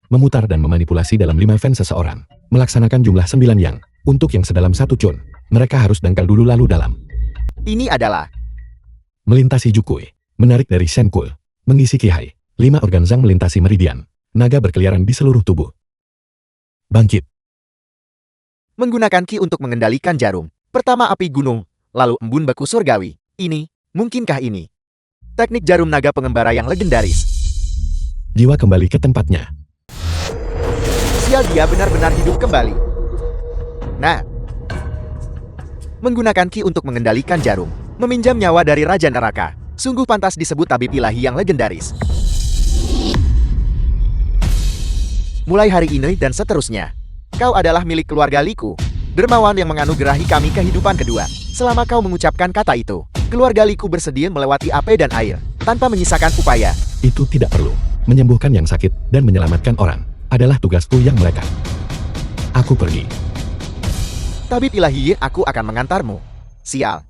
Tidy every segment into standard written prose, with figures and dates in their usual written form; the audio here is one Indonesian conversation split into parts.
memutar dan memanipulasi dalam 5 fan seseorang, melaksanakan jumlah 9 yang, untuk yang sedalam 1 chun, mereka harus dangkal dulu lalu dalam. Ini adalah Melintasi Jukui, menarik dari Shenkul, mengisi Kihai, 5 organ Zhang melintasi meridian, naga berkeliaran di seluruh tubuh. Bangkit. menggunakan ki untuk mengendalikan jarum. Pertama api gunung, lalu embun beku surgawi. Ini, mungkinkah ini? Teknik jarum naga pengembara yang legendaris. Jiwa kembali ke tempatnya. Sial, dia benar-benar hidup kembali. Nah, menggunakan ki untuk mengendalikan jarum, meminjam nyawa dari Raja Neraka, sungguh pantas disebut tabib ilahi yang legendaris. Mulai hari ini dan seterusnya, kau adalah milik keluarga Liku, dermawan yang menganugerahi kami kehidupan kedua. Selama kau mengucapkan kata itu, keluarga Liku bersedia melewati api dan air, tanpa menyisakan upaya. Itu tidak perlu. Menyembuhkan yang sakit dan menyelamatkan orang adalah tugasku yang melekat. Aku pergi. Tabib ilahi, aku akan mengantarmu. Sial.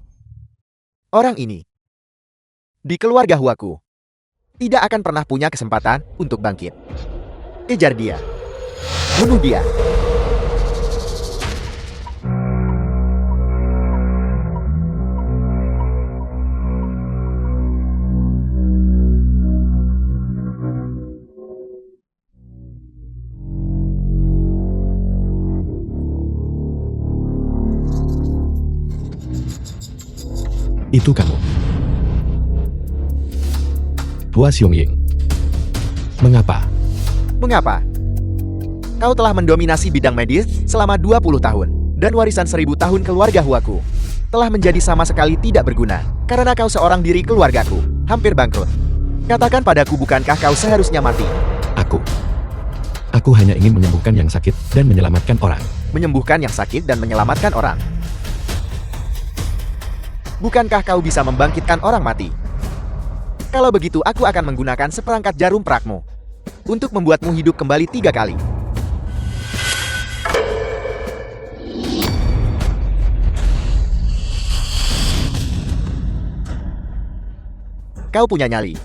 Orang ini, di keluarga Huaku, tidak akan pernah punya kesempatan untuk bangkit. Kejar dia. Bunuh dia. Itu kamu. Hua Xiongying. Mengapa? Mengapa? Kau telah mendominasi bidang medis selama 20 tahun, dan warisan 1000 tahun keluarga Huaku telah menjadi sama sekali tidak berguna, karena kau seorang diri keluargaku, hampir bangkrut. Katakan padaku, bukankah kau seharusnya mati? Aku hanya ingin menyembuhkan yang sakit dan menyelamatkan orang. Menyembuhkan yang sakit dan menyelamatkan orang. Bukankah kau bisa membangkitkan orang mati? Kalau begitu, aku akan menggunakan seperangkat jarum perakmu untuk membuatmu hidup kembali 3 kali. Kau punya nyali.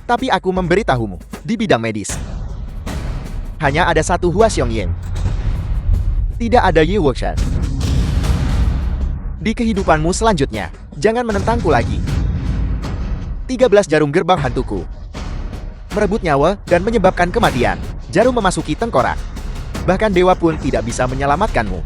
Tapi aku memberitahumu, di bidang medis, hanya ada satu Hua Xiongying. Tidak ada Ye Wuxian. Di kehidupanmu selanjutnya, jangan menentangku lagi. 13 jarum gerbang hantuku merebut nyawa dan menyebabkan kematian. Jarum memasuki tengkorak. Bahkan dewa pun tidak bisa menyelamatkanmu.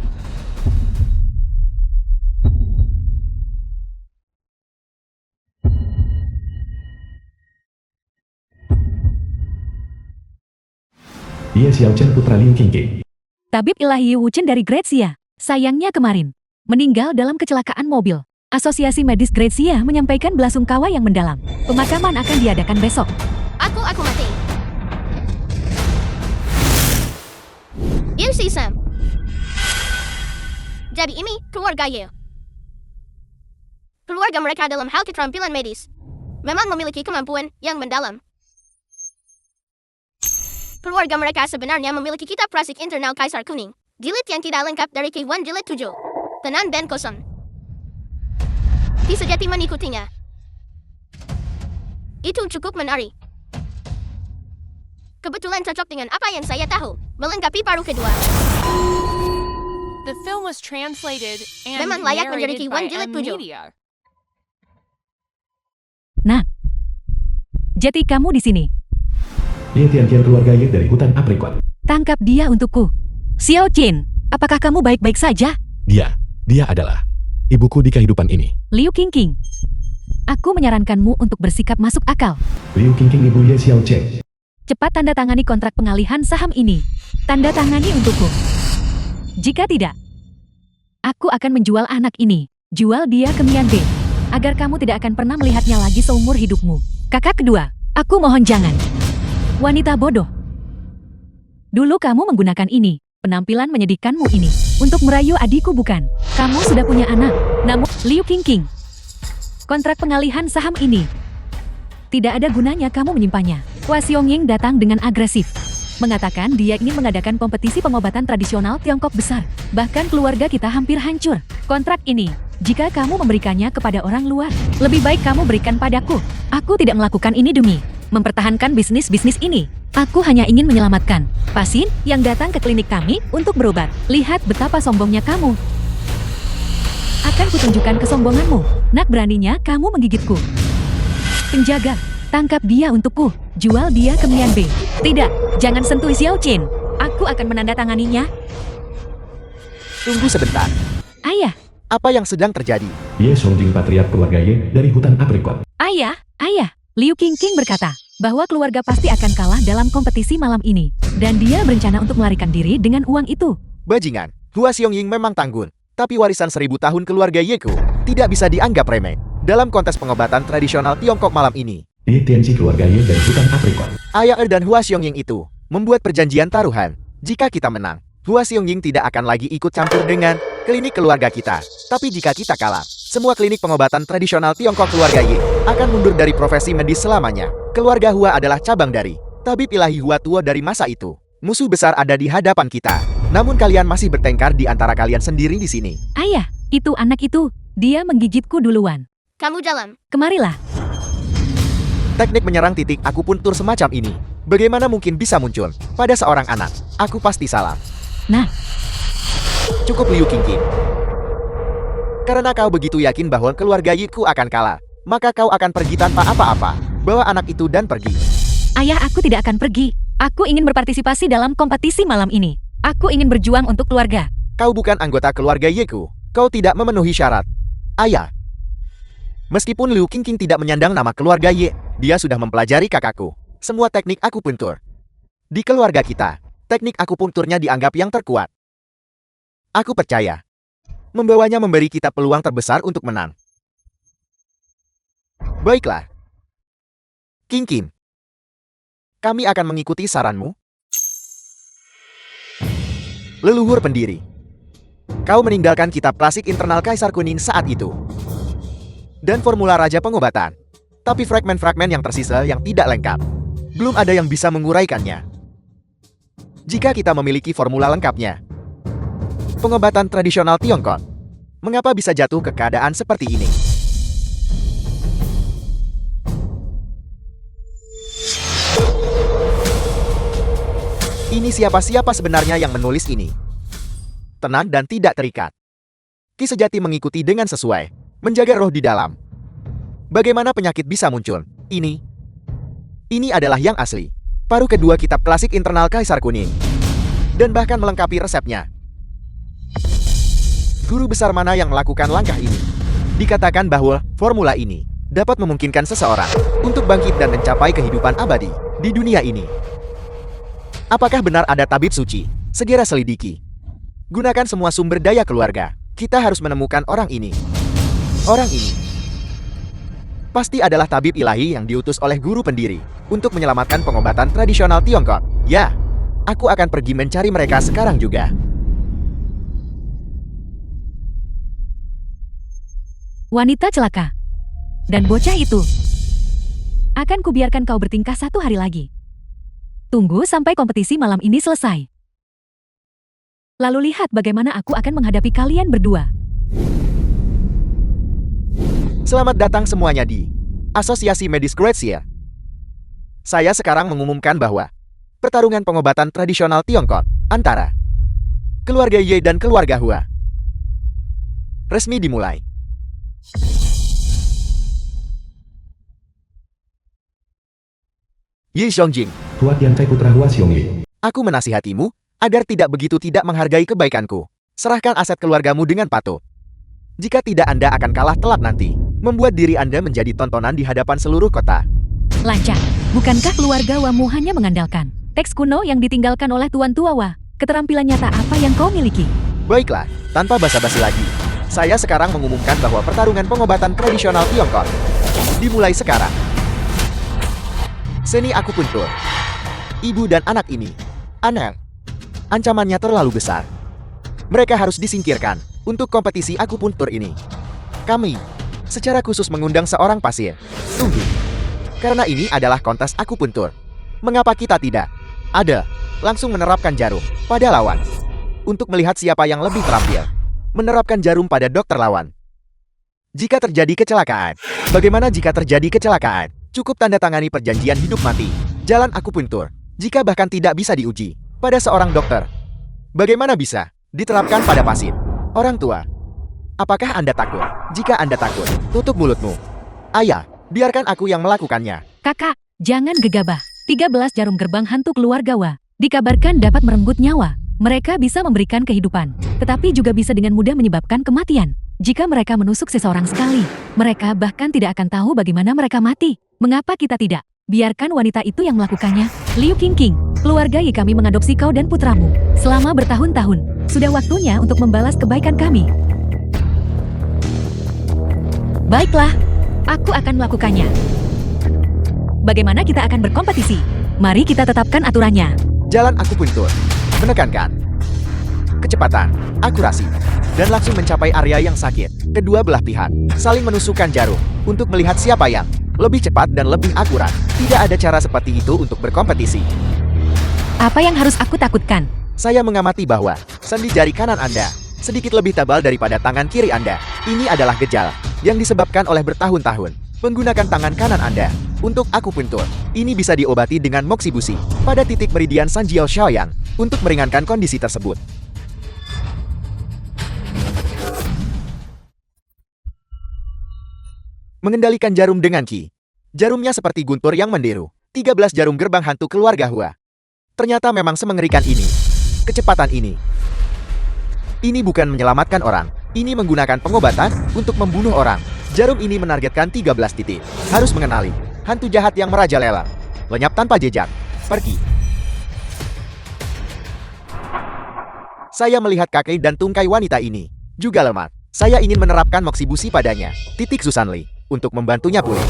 Dia Xiao Chen putra Liu Qingqing. Tabib ilahi Wu Chen dari Grazia. Sayangnya kemarin meninggal dalam kecelakaan mobil. Asosiasi Medis Grazia menyampaikan belasungkawa yang mendalam. Pemakaman akan diadakan besok. Aku mati. Ilsi Sam. Jadi ini keluarga Ye. Keluarga mereka dalam hal keterampilan medis memang memiliki kemampuan yang mendalam. Keluarga mereka sebenarnya memiliki kitab prasik internal Kaisar Kuning, jilid yang tidak lengkap dari K1 jilid 7. Tenan dan kosong. Sejati mengikutinya. Itu cukup menarik. Kebetulan cocok dengan apa yang saya tahu, melengkapi paruh kedua. The film was translated and Memang layak menjadi narrated K1 by jilid M 7. Media. Nah, jadi kamu di sini. Ye Tianqian keluarga Ye dari hutan aprikot. Tangkap dia untukku. Xiao Qin, apakah kamu baik-baik saja? Dia adalah ibuku di kehidupan ini. Liu Qingqing. Aku menyarankanmu untuk bersikap masuk akal. Liu Qingqing ibu Ye Xiao Chen. Cepat tanda tangani kontrak pengalihan saham ini. Tanda tangani untukku. Jika tidak, aku akan menjual anak ini. Jual dia ke Mian Bei, agar kamu tidak akan pernah melihatnya lagi seumur hidupmu. Kakak kedua, aku mohon jangan. Wanita bodoh. Dulu kamu menggunakan ini. Penampilan menyedihkanmu ini untuk merayu adikku, bukan? Kamu sudah punya anak. Namun, Liu Qingqing, kontrak pengalihan saham ini tidak ada gunanya kamu menyimpannya. Hua Xiongying datang dengan agresif, mengatakan dia ingin mengadakan kompetisi pengobatan tradisional Tiongkok besar. Bahkan keluarga kita hampir hancur. Kontrak ini, jika kamu memberikannya kepada orang luar, lebih baik kamu berikan padaku. Aku tidak melakukan ini demi mempertahankan bisnis ini. Aku hanya ingin menyelamatkan pasien yang datang ke klinik kami untuk berobat. Lihat betapa sombongnya kamu. Akan kutunjukkan kesombonganmu. Nak, beraninya kamu menggigitku. Penjaga, tangkap dia untukku. Jual dia ke Mian Bei. Tidak, jangan sentuh Xiao Qin. Aku akan menandatanganinya. Tunggu sebentar. Ayah, Apa yang sedang terjadi? Ye Songjing patriark keluarga Ye dari hutan aprikot. ayah. Liu Qingqing berkata bahwa keluarga pasti akan kalah dalam kompetisi malam ini. Dan dia berencana untuk melarikan diri dengan uang itu. Bajingan, Hua Xiongying memang tanggun. Tapi warisan 1000 tahun keluarga Yeku tidak bisa dianggap remeh dalam kontes pengobatan tradisional Tiongkok malam ini. Ye Tianxi keluarga Ye dari hutan aprikot. Ayah dan Hua Xiongying itu membuat perjanjian taruhan. Jika kita menang, Hua Xiongying tidak akan lagi ikut campur dengan klinik keluarga kita. Tapi jika kita kalah, semua klinik pengobatan tradisional Tiongkok keluarga Ye akan mundur dari profesi medis selamanya. Keluarga Hua adalah cabang dari tabib ilahi Hua tua dari masa itu. Musuh besar ada di hadapan kita. Namun kalian masih bertengkar di antara kalian sendiri di sini. Ayah, itu anak itu. Dia menggigitku duluan. Kamu dalam. Kemarilah. Teknik menyerang titik akupuntur semacam ini bagaimana mungkin bisa muncul pada seorang anak? Aku pasti salah. Nah, Cukup Liu Qingqing. Karena kau begitu yakin bahwa keluarga Yiku akan kalah, maka kau akan pergi tanpa apa-apa. Bawa anak itu dan pergi. ayah, aku tidak akan pergi. Aku ingin berpartisipasi dalam kompetisi malam ini. Aku ingin berjuang untuk keluarga. Kau bukan anggota keluarga Yiku. Kau tidak memenuhi syarat. Ayah. Meskipun Liu Qingqing tidak menyandang nama keluarga Ye, dia sudah mempelajari kakakku semua teknik akupuntur. Di keluarga kita, teknik akupunturnya dianggap yang terkuat. Aku percaya. Membawanya memberi kita peluang terbesar untuk menang. Baiklah. Qingqing. Kami akan mengikuti saranmu. Leluhur pendiri. Kau meninggalkan kitab klasik internal Kaisar Kuning saat itu. Dan formula Raja Pengobatan. Tapi fragmen-fragmen yang tersisa yang tidak lengkap. Belum ada yang bisa menguraikannya. Jika kita memiliki formula lengkapnya. Pengobatan tradisional Tiongkok. Mengapa bisa jatuh ke keadaan seperti ini? Ini siapa-siapa sebenarnya yang menulis ini? Tenang dan tidak terikat. Ki sejati mengikuti dengan sesuai. Menjaga roh di dalam. Bagaimana penyakit bisa muncul? Ini adalah yang asli. Paruh kedua kitab klasik internal Kaisar Kuning. Dan bahkan melengkapi resepnya. Guru besar mana yang melakukan langkah ini? Dikatakan bahwa formula ini dapat memungkinkan seseorang untuk bangkit dan mencapai kehidupan abadi di dunia ini. Apakah benar ada tabib suci? Segera selidiki. Gunakan semua sumber daya keluarga. Kita harus menemukan orang ini. Orang ini pasti adalah tabib ilahi yang diutus oleh guru pendiri untuk menyelamatkan pengobatan tradisional Tiongkok. Ya, aku akan pergi mencari mereka sekarang juga. wanita celaka. Dan bocah itu. Akan kubiarkan kau bertingkah 1 hari lagi. Tunggu sampai kompetisi malam ini selesai. Lalu lihat bagaimana aku akan menghadapi kalian berdua. Selamat datang semuanya di Asosiasi Medis Kroasia. Saya sekarang mengumumkan bahwa pertarungan pengobatan tradisional Tiongkok antara keluarga Ye dan keluarga Hua resmi dimulai. Ye Xiongjing, Tua Tiantai putra Hua Xiongye. aku menasihatimu agar tidak begitu tidak menghargai kebaikanku. Serahkan aset keluargamu dengan patuh. Jika tidak, Anda akan kalah telak nanti, membuat diri Anda menjadi tontonan di hadapan seluruh kota. Lancang, bukankah keluarga Wamu hanya mengandalkan teks kuno yang ditinggalkan oleh Tuan Tua Wa? Keterampilan nyata apa yang kau miliki? Baiklah, tanpa basa-basi lagi. Saya sekarang mengumumkan bahwa pertarungan pengobatan tradisional Tiongkok dimulai sekarang. Seni akupuntur. Ibu dan anak ini. Aneh. Ancamannya terlalu besar. Mereka harus disingkirkan untuk kompetisi akupuntur ini. Kami secara khusus mengundang seorang pasien. Tunggu. Karena ini adalah kontes akupuntur. Mengapa kita tidak langsung menerapkan jarum pada lawan untuk melihat siapa yang lebih terampil menerapkan jarum pada dokter lawan. Jika terjadi kecelakaan, bagaimana jika terjadi kecelakaan? Cukup tanda tangani perjanjian hidup mati. Jalan akupuntur. Jika bahkan tidak bisa diuji pada seorang dokter, bagaimana bisa diterapkan pada pasien? Orang tua, apakah Anda takut? Jika Anda takut, tutup mulutmu. Ayah, biarkan aku yang melakukannya. Kakak, jangan gegabah. 13 jarum gerbang hantu keluarga Wa dikabarkan dapat merenggut nyawa. Mereka bisa memberikan kehidupan, tetapi juga bisa dengan mudah menyebabkan kematian. Jika mereka menusuk seseorang sekali, mereka bahkan tidak akan tahu bagaimana mereka mati. Mengapa kita tidak biarkan wanita itu yang melakukannya? Liu Qingqing, keluarga Ye kami mengadopsi kau dan putramu selama bertahun-tahun. Sudah waktunya untuk membalas kebaikan kami. Baiklah, aku akan melakukannya. Bagaimana kita akan berkompetisi? Mari kita tetapkan aturannya. Jalan akupuntur, menekankan kecepatan, akurasi, dan langsung mencapai area yang sakit. Kedua belah pihak saling menusukkan jarum untuk melihat siapa yang lebih cepat dan lebih akurat. Tidak ada cara seperti itu untuk berkompetisi. Apa yang harus aku takutkan? Saya mengamati bahwa sendi jari kanan Anda sedikit lebih tebal daripada tangan kiri Anda. Ini adalah gejala yang disebabkan oleh bertahun-tahun menggunakan tangan kanan Anda untuk akupuntur. Ini bisa diobati dengan moksibusi pada titik meridian Sanjiao Shaoyang untuk meringankan kondisi tersebut. Mengendalikan jarum dengan Qi. Jarumnya seperti guntur yang menderu. 13 jarum gerbang hantu keluarga Hua. Ternyata memang semengerikan ini. Kecepatan ini. Ini bukan menyelamatkan orang. Ini menggunakan pengobatan untuk membunuh orang. Jarum ini menargetkan 13 titik. Harus mengenali hantu jahat yang merajalela. Lenyap tanpa jejak. Pergi. Saya melihat kaki dan tungkai wanita ini juga lemah. Saya ingin menerapkan moksibusi padanya. Titik Susanli untuk membantunya pulih.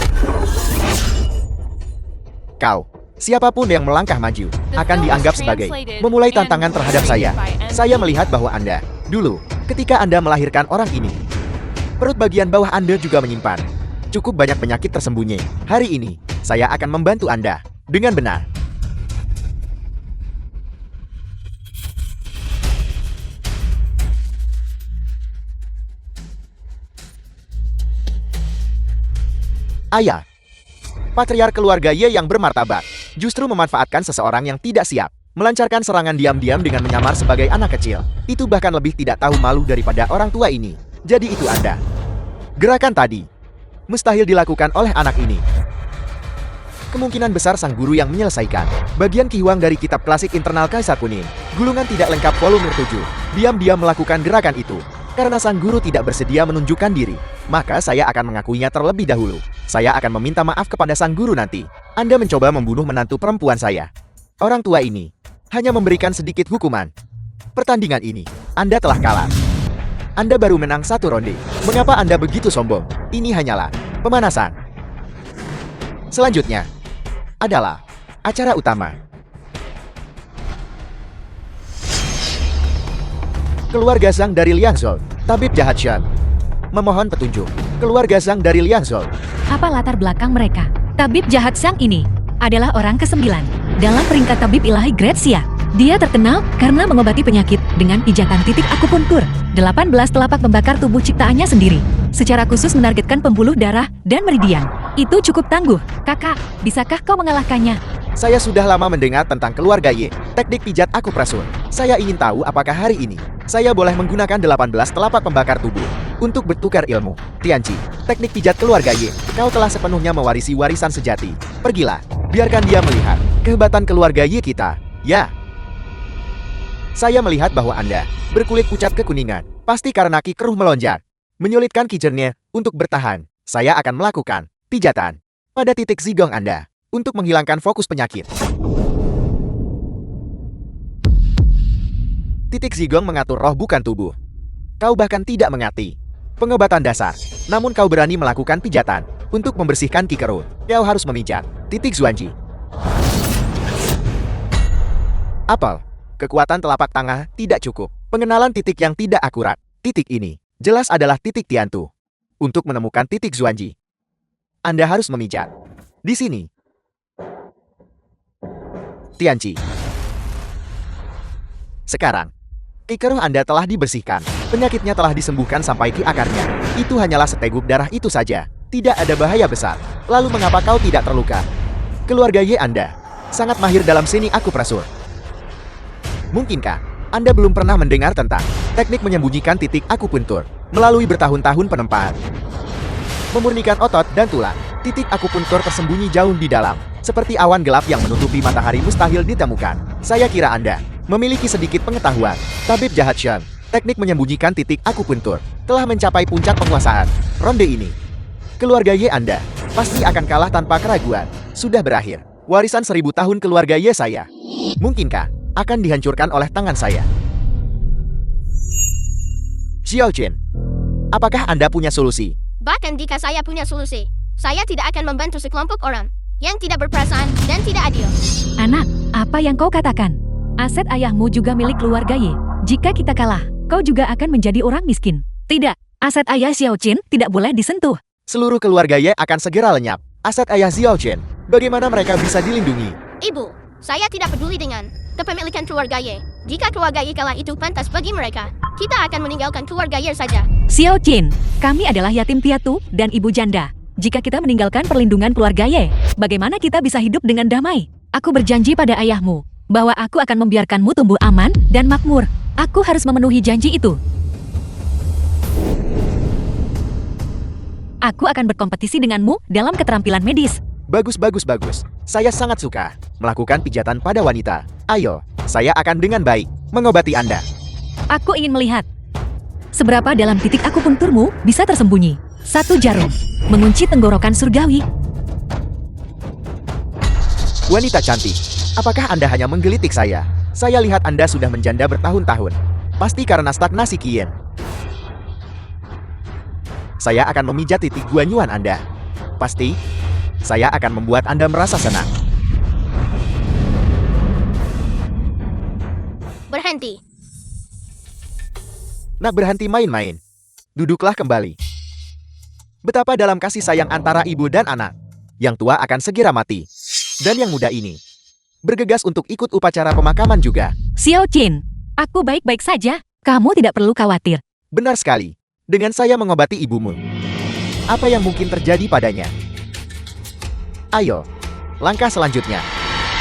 Kau, siapapun yang melangkah maju, akan dianggap sebagai memulai tantangan terhadap saya. Saya melihat bahwa Anda, dulu, ketika Anda melahirkan orang ini, perut bagian bawah Anda juga menyimpan cukup banyak penyakit tersembunyi. Hari ini, saya akan membantu Anda dengan benar. Ayah, patriark keluarga Ye yang bermartabat, justru memanfaatkan seseorang yang tidak siap, melancarkan serangan diam-diam dengan menyamar sebagai anak kecil. Itu bahkan lebih tidak tahu malu daripada orang tua ini. Jadi itu Anda. Gerakan tadi mustahil dilakukan oleh anak ini. Kemungkinan besar sang guru yang menyelesaikan bagian Ki Huang dari kitab klasik internal Kaisar Kuning. Gulungan tidak lengkap volume 7. Diam-diam melakukan gerakan itu. Karena sang guru tidak bersedia menunjukkan diri, maka saya akan mengakuinya terlebih dahulu. Saya akan meminta maaf kepada sang guru nanti. Anda mencoba membunuh menantu perempuan saya. Orang tua ini hanya memberikan sedikit hukuman. Pertandingan ini, Anda telah kalah. Anda baru menang 1 ronde. Mengapa Anda begitu sombong? Ini hanyalah pemanasan. Selanjutnya adalah acara utama. Keluarga Zhang dari Liangzhou, tabib jahat Shan. Memohon petunjuk. Keluarga Zhang dari Liangzhou. Apa latar belakang mereka? Tabib jahat Sang ini adalah orang ke-9 dalam peringkat tabib ilahi Gretsia. Dia terkenal karena mengobati penyakit dengan pijatan titik akupuntur. 18 telapak membakar tubuh ciptaannya sendiri. Secara khusus menargetkan pembuluh darah dan meridian. Itu cukup tangguh. Kakak, bisakah kau mengalahkannya? Saya sudah lama mendengar tentang keluarga Ye, teknik pijat akupressur. Saya ingin tahu apakah hari ini saya boleh menggunakan 18 telapak pembakar tubuh untuk bertukar ilmu. Tianqi, teknik pijat keluarga Ye, kau telah sepenuhnya mewarisi warisan sejati. Pergilah, biarkan dia melihat kehebatan keluarga Ye kita. Ya. Saya melihat bahwa Anda berkulit pucat kekuningan, pasti karena ki keruh melonjak. Menyulitkan kijernya untuk bertahan. Saya akan melakukan pijatan pada titik zigong Anda untuk menghilangkan fokus penyakit. Titik zigong mengatur roh bukan tubuh. Kau bahkan tidak mengerti pengobatan dasar, namun kau berani melakukan pijatan untuk membersihkan ki keruh. Kau harus memijat titik Zuanji. Apel, kekuatan telapak tangan tidak cukup. Pengenalan titik yang tidak akurat. Titik ini jelas adalah titik Tiantu. Untuk menemukan titik Zuanji, Anda harus memijat di sini. Tianqi. Sekarang, ki keruh Anda telah dibersihkan. Penyakitnya telah disembuhkan sampai ki akarnya. Itu hanyalah seteguk darah itu saja. Tidak ada bahaya besar. Lalu mengapa kau tidak terluka? Keluarga Ye Anda sangat mahir dalam seni akupresur. Mungkinkah Anda belum pernah mendengar tentang teknik menyembunyikan titik akupuntur melalui bertahun-tahun penempahan? Memurnikan otot dan tulang, titik akupuntur tersembunyi jauh di dalam, seperti awan gelap yang menutupi matahari mustahil ditemukan. Saya kira Anda memiliki sedikit pengetahuan. Tabib Jahat Shen, teknik menyembunyikan titik akupuntur telah mencapai puncak penguasaan. Ronde ini, keluarga Ye Anda pasti akan kalah tanpa keraguan. Sudah berakhir. Warisan 1000 tahun keluarga Ye saya, mungkinkah akan dihancurkan oleh tangan saya? Xiao Chen, apakah Anda punya solusi? Bahkan jika saya punya solusi, saya tidak akan membantu sekelompok orang yang tidak berperasaan dan tidak adil. Anak, apa yang kau katakan? Aset ayahmu juga milik keluarga Ye. Jika kita kalah, kau juga akan menjadi orang miskin. Tidak, aset ayah Xiao Qin tidak boleh disentuh. Seluruh keluarga Ye akan segera lenyap. Aset ayah Xiao Chen, bagaimana mereka bisa dilindungi? Ibu, saya tidak peduli dengan kepemilikan keluarga Ye. Jika keluarga Ye kalah itu pantas bagi mereka, kita akan meninggalkan keluarga Ye saja. Xiao Qin, kami adalah yatim piatu dan ibu janda. Jika kita meninggalkan perlindungan keluarga Ye, bagaimana kita bisa hidup dengan damai? Aku berjanji pada ayahmu bahwa aku akan membiarkanmu tumbuh aman dan makmur. Aku harus memenuhi janji itu. Aku akan berkompetisi denganmu dalam keterampilan medis. Bagus, bagus, bagus. Saya sangat suka melakukan pijatan pada wanita. Ayo, saya akan dengan baik mengobati Anda. Aku ingin melihat seberapa dalam titik akupunturmu bisa tersembunyi. 1 jarum mengunci tenggorokan surgawi. Wanita cantik, apakah Anda hanya menggelitik saya? Saya lihat Anda sudah menjanda bertahun-tahun. Pasti karena stagnasi Qien. Saya akan memijat titik guanyuan Anda. Pasti, saya akan membuat Anda merasa senang. Berhenti. Nak berhenti main-main. Duduklah kembali. Betapa dalam kasih sayang antara ibu dan anak. Yang tua akan segera mati. Dan yang muda ini bergegas untuk ikut upacara pemakaman juga. Xiao Qin, aku baik-baik saja. Kamu tidak perlu khawatir. Benar sekali. Dengan saya mengobati ibumu, apa yang mungkin terjadi padanya? Ayo, langkah selanjutnya.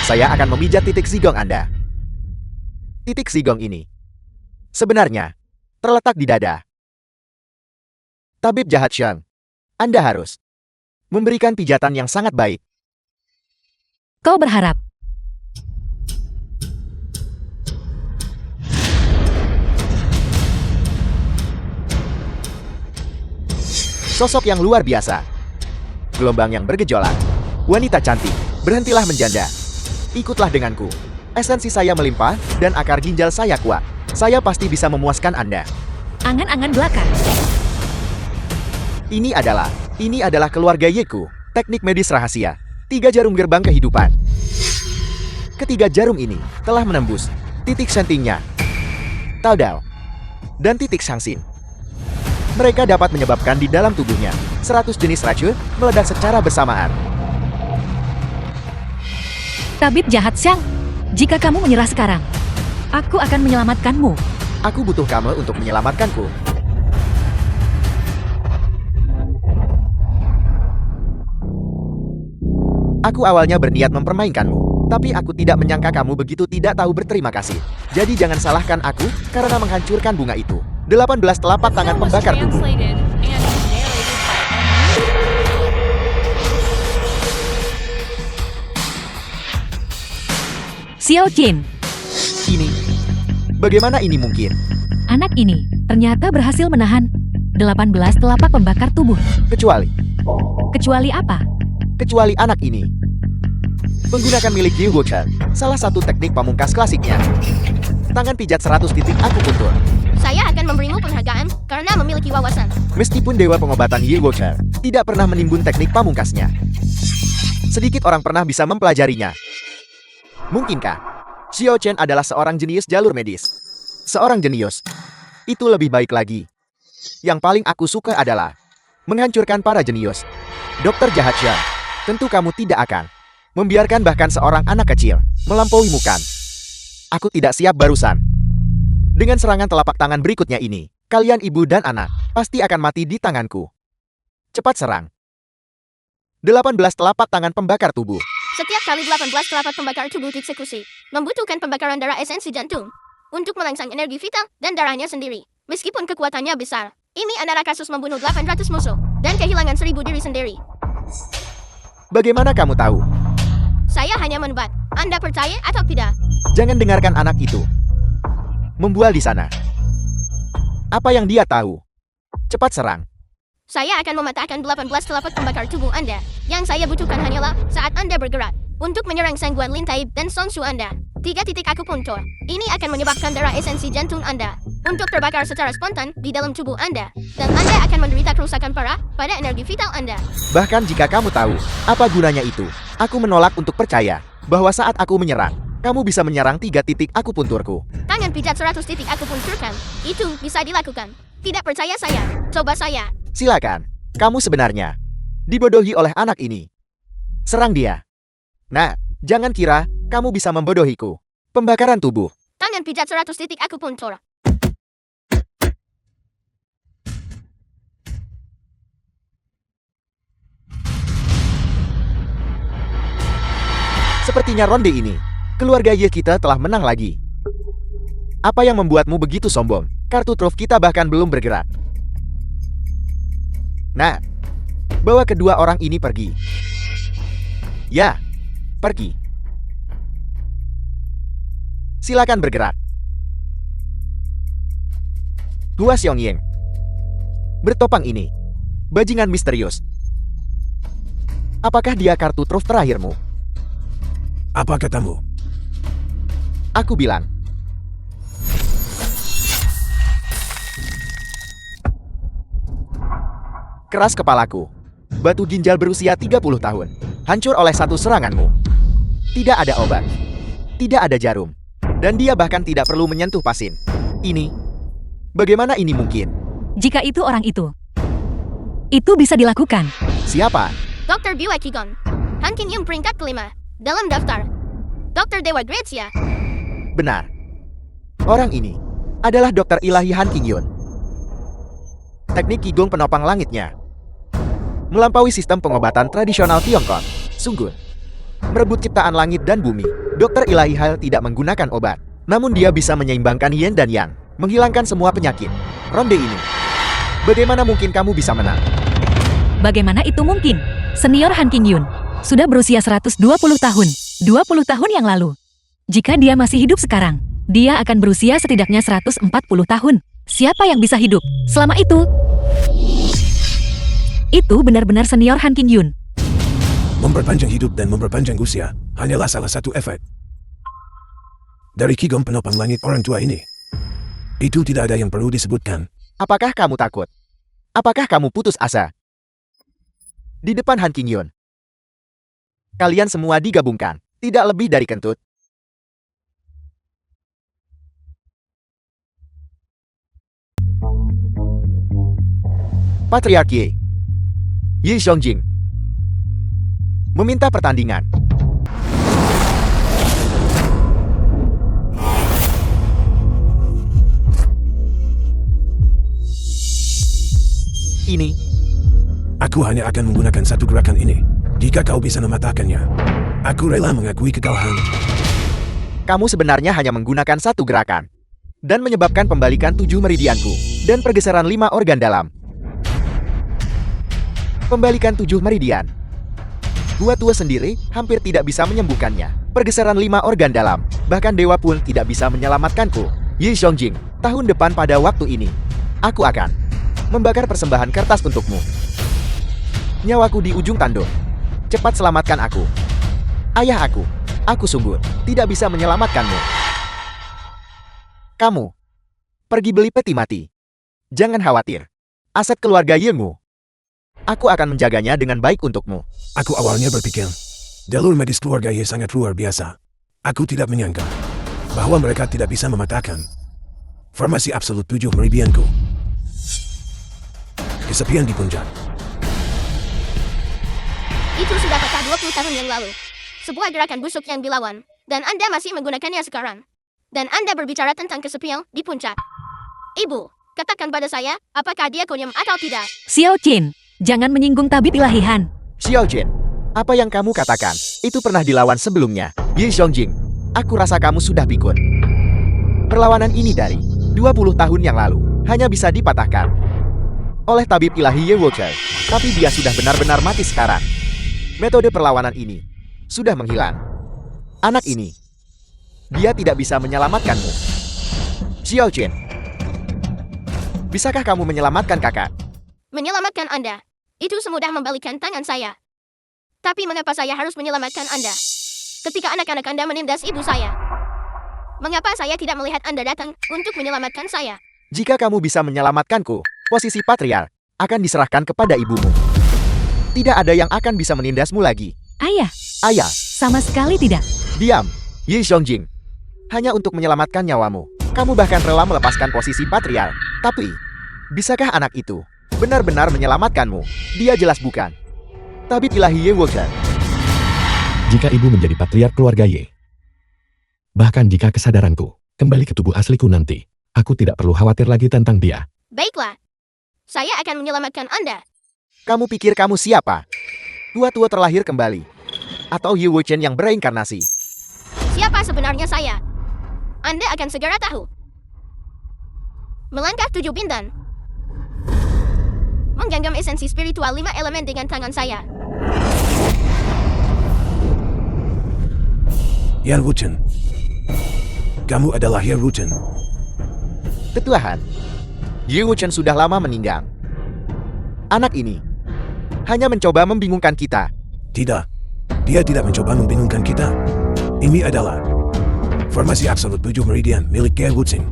Saya akan memijat titik zigong Anda. Titik zigong ini sebenarnya terletak di dada. Tabib Jahat Shen, Anda harus memberikan pijatan yang sangat baik. Kau berharap sosok yang luar biasa. Gelombang yang bergejolak. Wanita cantik, berhentilah menjanda. Ikutlah denganku. Esensi saya melimpah dan akar ginjal saya kuat. Saya pasti bisa memuaskan Anda. angan-angan belaka. Ini adalah keluarga Yeku. Teknik medis rahasia. 3 jarum gerbang kehidupan. Ketiga jarum ini telah menembus titik sentingnya, Taodao, dan titik Shangxin. Mereka dapat menyebabkan di dalam tubuhnya 100 jenis racun meledak secara bersamaan. Tabib Jahat Xiang, jika kamu menyerah sekarang, aku akan menyelamatkanmu. Aku butuh kamu untuk menyelamatkanku. Aku awalnya berniat mempermainkanmu, tapi aku tidak menyangka kamu begitu tidak tahu berterima kasih. Jadi jangan salahkan aku karena menghancurkan bunga itu. 18 telapak tangan was pembakar tubuh. translated and narrated by Xiao Qin, Ini, bagaimana ini mungkin? anak ini ternyata berhasil menahan 18 telapak pembakar tubuh. Kecuali apa? Kecuali anak ini. Menggunakan milik Yu Guochen, salah satu teknik pamungkas klasiknya. Tangan pijat 100 titik akupuntur. Saya akan memberimu penghargaan karena memiliki wawasan. Meskipun dewa pengobatan Yu Guochen tidak pernah menimbun teknik pamungkasnya, sedikit orang pernah bisa mempelajarinya. Mungkinkah Xiao Chen adalah seorang jenius jalur medis? Seorang jenius. Itu lebih baik lagi. Yang paling aku suka adalah menghancurkan para jenius. Dokter Jahat Xiang, tentu kamu tidak akan membiarkan bahkan seorang anak kecil melampauimu kan? Aku tidak siap barusan. Dengan serangan telapak tangan berikutnya ini, kalian ibu dan anak pasti akan mati di tanganku. Cepat serang. 18 telapak tangan pembakar tubuh. Setiap kali 18 telapak pembakar tubuh dieksekusi, membutuhkan pembakaran darah esensi jantung untuk merangsang energi vital dan darahnya sendiri. Meskipun kekuatannya besar, ini adalah kasus membunuh 800 musuh dan kehilangan 1000 diri sendiri. Bagaimana kamu tahu? Saya hanya menebak. Anda percaya atau tidak? Jangan dengarkan anak itu. Membual di sana. Apa yang dia tahu? Cepat serang. Saya akan mematahkan 18 telapak pembakar tubuh Anda. Yang saya butuhkan hanyalah saat Anda bergerak untuk menyerang Sangguan Lintai dan Songsu Anda. 3 titik akupuntur. Ini akan menyebabkan darah esensi jantung Anda untuk terbakar secara spontan di dalam tubuh Anda. Dan Anda akan menderita kerusakan parah pada energi vital Anda. Bahkan jika kamu tahu, apa gunanya itu? Aku menolak untuk percaya bahwa saat aku menyerang, kamu bisa menyerang 3 titik akupunturku. Tangan pijat 100 titik akupunturkan. Itu bisa dilakukan. Tidak percaya saya? Coba saya. Silakan. Kamu sebenarnya dibodohi oleh anak ini. Serang dia. Nah, jangan kira kamu bisa membodohiku. Pembakaran tubuh. Tangan pijat 100 titik akupuntur. Sepertinya ronde ini, keluarga Ye kita telah menang lagi. Apa yang membuatmu begitu sombong? Kartu truf kita bahkan belum bergerak. Nah, bawa kedua orang ini pergi. Ya, pergi. Silakan bergerak. Hua Xiongying. Bertopang ini, bajingan misterius. Apakah dia kartu truf terakhirmu? Apa katamu? Aku bilang. Keras kepalaku. Batu ginjal berusia 30 tahun. Hancur oleh satu seranganmu. Tidak ada obat. Tidak ada jarum. Dan dia bahkan tidak perlu menyentuh pasien. Ini. Bagaimana ini mungkin? Jika itu orang itu bisa dilakukan. Siapa? Dr. Bua Kigon. Han King Yung peringkat kelima. Dalam daftar. Dr. Dewa Grazia. Benar. Orang ini adalah dokter ilahi Han Qingyun. Teknik Qigong penopang langitnya melampaui sistem pengobatan tradisional Tiongkok. Sungguh merebut ciptaan langit dan bumi. Dokter ilahi Hal tidak menggunakan obat, namun dia bisa menyeimbangkan yin dan yang, menghilangkan semua penyakit. Ronde ini, bagaimana mungkin kamu bisa menang? Bagaimana itu mungkin? Senior Han Qingyun sudah berusia 120 tahun. 20 tahun yang lalu. Jika dia masih hidup sekarang, dia akan berusia setidaknya 140 tahun. Siapa yang bisa hidup selama itu? Itu benar-benar senior Han Qingyun. Memperpanjang hidup dan memperpanjang usia hanyalah salah satu efek dari Qigong penopang langit orang tua ini. Itu tidak ada yang perlu disebutkan. Apakah kamu takut? Apakah kamu putus asa? Di depan Han Qingyun, kalian semua digabungkan, tidak lebih dari kentut. Patriarki Yi Xiongjing meminta pertandingan. Ini. Aku hanya akan menggunakan satu gerakan ini. Jika kau bisa mematahkannya, aku rela mengakui kekalahan. Kamu sebenarnya hanya menggunakan satu gerakan dan menyebabkan pembalikan 7 meridianku dan pergeseran 5 organ dalam. Pembalikan 7 meridian. Gua tua sendiri hampir tidak bisa menyembuhkannya. Pergeseran 5 organ dalam. Bahkan dewa pun tidak bisa menyelamatkanku. Yi Xiongjing, tahun depan pada waktu ini, aku akan membakar persembahan kertas untukmu. Nyawaku di ujung tanduk. Cepat selamatkan aku. Ayah aku sungguh tidak bisa menyelamatkanmu. Kamu pergi beli peti mati. Jangan khawatir. Aset keluarga Yingmu, aku akan menjaganya dengan baik untukmu. Aku awalnya berpikir, jalur medis keluarga Ye sangat luar biasa. Aku tidak menyangka bahwa mereka tidak bisa mematahkan formasi absolut 7 meridianku. Kesepian di puncak. Itu sudah patah 20 tahun yang lalu. Sebuah gerakan busuk yang dilawan. Dan Anda masih menggunakannya sekarang. Dan Anda berbicara tentang kesepian di puncak. Ibu, katakan pada saya, apakah dia konyol atau tidak? Xiao Qin, jangan menyinggung tabib ilahi Han. Xiao Jin, Apa yang kamu katakan, itu pernah dilawan sebelumnya. Yi Xiangjing, aku rasa kamu sudah pikun. Perlawanan ini dari 20 tahun yang lalu, hanya bisa dipatahkan oleh tabib ilahi Ye Wucheng. Tapi dia sudah benar-benar mati sekarang. Metode perlawanan ini sudah menghilang. Anak ini, dia tidak bisa menyelamatkanmu. Xiao Jin, bisakah kamu menyelamatkan kakak? Menyelamatkan Anda. Itu semudah membalikan tangan saya. Tapi mengapa saya harus menyelamatkan Anda? Ketika anak-anak Anda menindas ibu saya. Mengapa saya tidak melihat Anda datang untuk menyelamatkan saya? Jika kamu bisa menyelamatkanku, posisi patriark akan diserahkan kepada ibumu. Tidak ada yang akan bisa menindasmu lagi. Ayah, Ayah, sama sekali tidak. diam. Yi Xiangjing, hanya untuk menyelamatkan nyawamu, kamu bahkan rela melepaskan posisi patriark. Tapi, bisakah anak itu benar-benar menyelamatkanmu? Dia jelas bukan. Tabib ilahi Ye Wucheng. Jika ibu menjadi patriark keluarga Ye, bahkan jika kesadaranku kembali ke tubuh asliku nanti, aku tidak perlu khawatir lagi tentang dia. Baiklah. Saya akan menyelamatkan Anda. Kamu pikir kamu siapa? Tua-tua terlahir kembali? Atau Ye Wucheng yang bereinkarnasi? Siapa sebenarnya saya? Anda akan segera tahu. Melangkah 7 bintang. Menggenggam esensi spiritual 5 elemen dengan tangan saya. Yan Wuchen. Kamu adalah Yan Wuchen. Tetuahan, Ye Wucheng sudah lama meninggal. Anak ini hanya mencoba membingungkan kita. Tidak. Dia tidak mencoba membingungkan kita. Ini adalah formasi absolut 7 meridian milik Yan Wuchen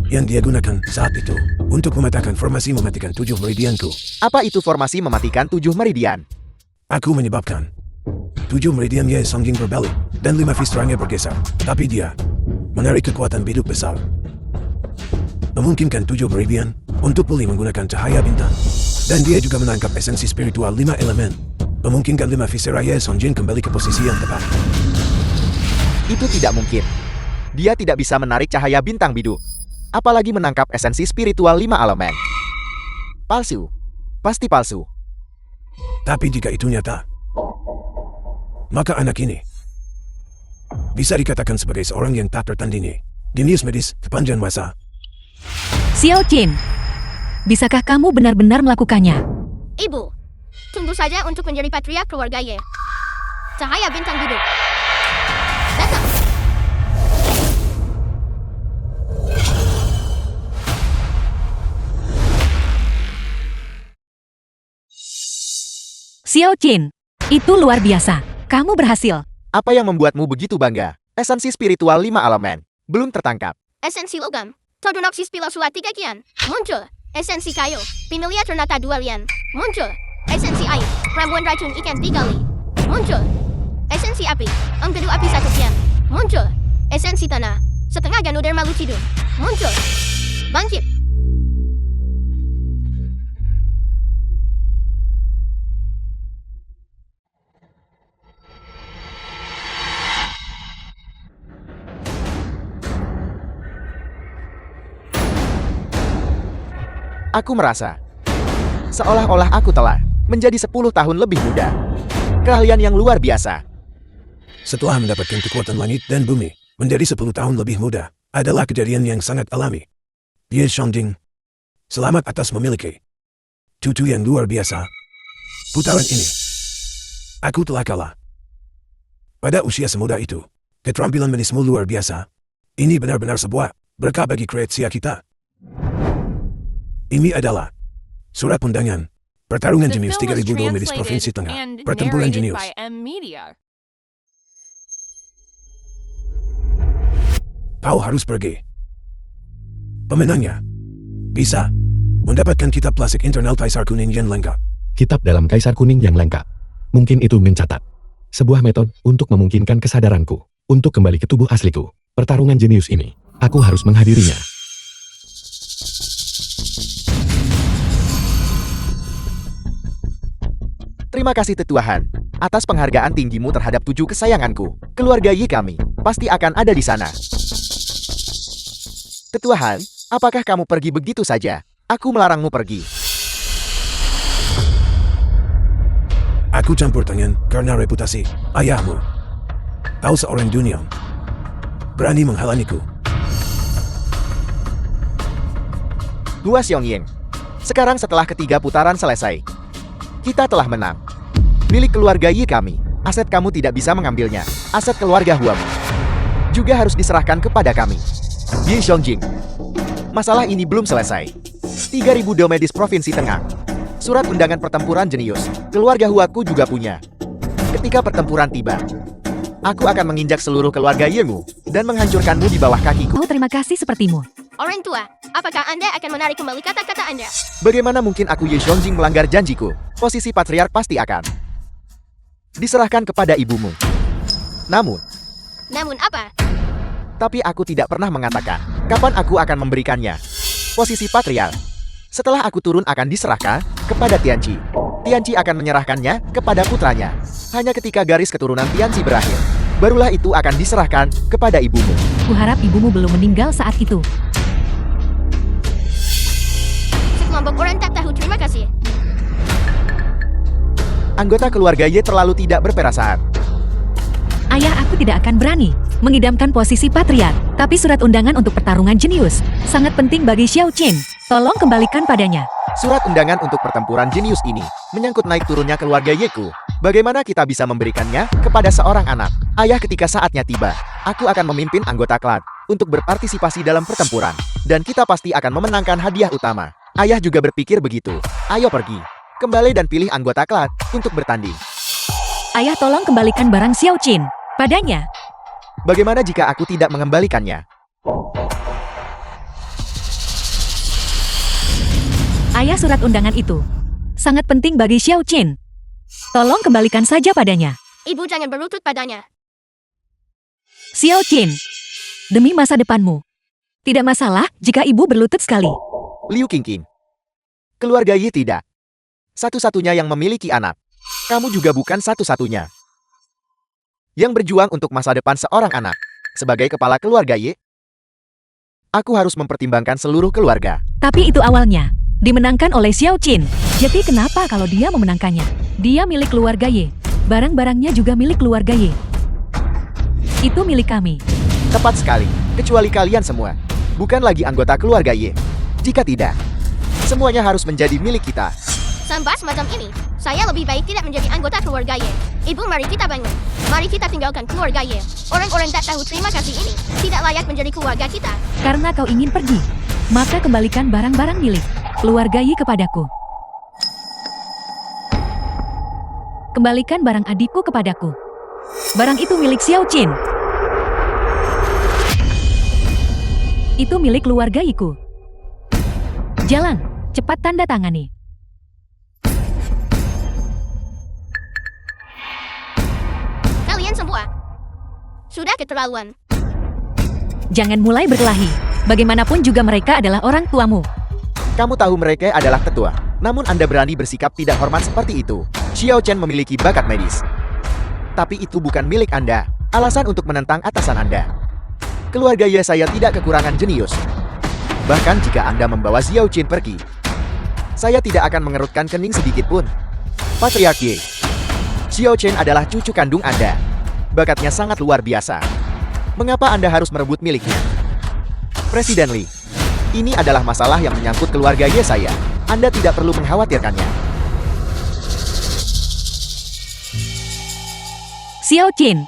yang dia gunakan saat itu untuk mematikan formasi mematikan 7 meridianku. Apa itu formasi mematikan 7 meridian? Aku menyebabkan 7 meridian Ye Xiangjing berbalik dan 5 fistranya bergeser. Tapi dia menarik kekuatan biduk besar. Memungkinkan 7 meridian untuk pulih menggunakan cahaya bintang. Dan dia juga menangkap esensi spiritual 5 elemen. Memungkinkan 5 viscera Ye Xiangjing kembali ke posisi yang tepat. Itu tidak mungkin. Dia tidak bisa menarik cahaya bintang bidu. Apalagi menangkap esensi spiritual 5 elemen. Palsu. Pasti palsu. Tapi jika itu nyata, maka anak ini bisa dikatakan sebagai seorang yang tak tertandingi. Jenius medis sepanjang masa. Xiao Jin, bisakah kamu benar-benar melakukannya? Ibu, tunggu saja untuk menjadi patriark keluarga Ye. Cahaya bintang biru. Datang. Xiao Jin, itu luar biasa. Kamu berhasil. Apa yang membuatmu begitu bangga? Esensi spiritual 5 elemen belum tertangkap. Esensi logam. Todonopsis pilosula 3 kian. Muncul. Esensi kayu. Pimilia ternata 2 lian. Muncul. Esensi air. Ramuan racun ikan 3 li. Muncul. Esensi api. Empedu api 1 kian. Muncul. Esensi tanah. Setengah Ganoderma lucidum. Muncul. Bangkit. Aku merasa seolah-olah aku telah menjadi 10 tahun lebih muda. Keahlian yang luar biasa. Setelah mendapatkan kekuatan langit dan bumi, menjadi 10 tahun lebih muda, adalah kejadian yang sangat alami. Ye Xiangjing, selamat atas memiliki cucu yang luar biasa. Putaran ini, aku telah kalah. Pada usia semuda itu, keterampilan medismu luar biasa. Ini benar-benar sebuah berkah bagi kreasia kita. Ini adalah surat undangan pertarungan The jenius film was 3000 medis translated Provinsi Tengah. and Pertempuran narrated jenius. by M Media. Kau harus pergi. Pemenangnya bisa mendapatkan kitab klasik internal Kaisar Kuning yang lengkap. Kitab dalam Kaisar Kuning yang lengkap. Mungkin itu mencatat sebuah metode untuk memungkinkan kesadaranku untuk kembali ke tubuh asliku. Pertarungan jenius ini, aku harus menghadirinya. Terima kasih Tetuahan atas penghargaan tinggimu terhadap 7 kesayanganku. Keluarga Yi kami pasti akan ada di sana. Tetuahan, apakah kamu pergi begitu saja? Aku melarangmu pergi. Aku campur tangan karena reputasi ayahmu. Kau seorang dunia. Berani menghalangiku. Hua Xiongying. Sekarang setelah ketiga putaran selesai, kita telah menang. Milik keluarga Yi kami. Aset kamu tidak bisa mengambilnya. Aset keluarga Huamu juga harus diserahkan kepada kami. Yi Xiongjing. Masalah ini belum selesai. 3.000 domedis Provinsi Tengah. Surat undangan pertempuran jenius. Keluarga Huaku juga punya. Ketika pertempuran tiba, aku akan menginjak seluruh keluarga Yimu dan menghancurkanmu di bawah kakiku. Oh, terima kasih sepertimu. Orang tua, apakah Anda akan menarik kembali kata-kata Anda? Bagaimana mungkin aku Yi Xiongjing melanggar janjiku? Posisi patriark pasti akan diserahkan kepada ibumu. Namun Apa? tapi aku tidak pernah mengatakan kapan aku akan memberikannya. Posisi patriark setelah aku turun akan diserahkan kepada Tianqi. Tianqi akan menyerahkannya kepada putranya. Hanya ketika garis keturunan Tianqi berakhir, barulah itu akan diserahkan kepada ibumu. Kuharap ibumu belum meninggal saat itu. Sekelompok orang tak tahu terima kasih. Anggota keluarga Ye terlalu tidak berperasaan. Ayah aku tidak akan berani mengidamkan posisi patriark, tapi surat undangan untuk pertarungan jenius sangat penting bagi Xiao Qin. Tolong kembalikan padanya. Surat undangan untuk pertempuran jenius ini menyangkut naik turunnya keluarga Yeku. Bagaimana kita bisa memberikannya kepada seorang anak? Ayah, ketika saatnya tiba, aku akan memimpin anggota klan untuk berpartisipasi dalam pertempuran. Dan kita pasti akan memenangkan hadiah utama. Ayah juga berpikir begitu. Ayo pergi. Kembali dan pilih anggota klan untuk bertanding. Ayah, tolong kembalikan barang Xiao Qin padanya. Bagaimana jika aku tidak mengembalikannya? Ayah, surat undangan itu sangat penting bagi Xiao Qin. Tolong kembalikan saja padanya. Ibu jangan berlutut padanya. Xiao Qin, demi masa depanmu. Tidak masalah jika ibu berlutut sekali. Liu Qingqing. Keluarga Yi tidak satu-satunya yang memiliki anak. Kamu juga bukan satu-satunya yang berjuang untuk masa depan seorang anak. Sebagai kepala keluarga Yi, aku harus mempertimbangkan seluruh keluarga. Tapi itu awalnya dimenangkan oleh Xiao Qin. Jadi kenapa kalau dia memenangkannya? Dia milik keluarga Ye. Barang-barangnya juga milik keluarga Ye. Itu milik kami. Tepat sekali, kecuali kalian semua. Bukan lagi anggota keluarga Ye. Jika tidak, semuanya harus menjadi milik kita. Sampai semacam ini, saya lebih baik tidak menjadi anggota keluarga Ye. Ibu, mari kita bangun. Mari kita tinggalkan keluarga Ye. Orang-orang tak tahu terima kasih ini tidak layak menjadi keluarga kita. Karena kau ingin pergi, maka kembalikan barang-barang milik keluarga Yi kepadaku. Kembalikan barang adikku kepadaku. Barang itu milik Xiao Qin. Itu milik keluarga Yiku. Jalan, cepat tanda tangani. Kalian semua sudah keterlaluan. Jangan mulai berkelahi. Bagaimanapun juga mereka adalah orang tuamu. Kamu tahu mereka adalah tetua, namun Anda berani bersikap tidak hormat seperti itu. Xiao Chen memiliki bakat medis. Tapi itu bukan milik Anda. Alasan untuk menentang atasan Anda. Keluarga Ye saya tidak kekurangan jenius. Bahkan jika Anda membawa Xiao Chen pergi, saya tidak akan mengerutkan kening sedikit pun. Patriark Ye, Xiao Chen adalah cucu kandung Anda. Bakatnya sangat luar biasa. Mengapa Anda harus merebut miliknya? Presiden Li, ini adalah masalah yang menyangkut keluarga Ye saya. Anda tidak perlu mengkhawatirkannya. Xiao Qin,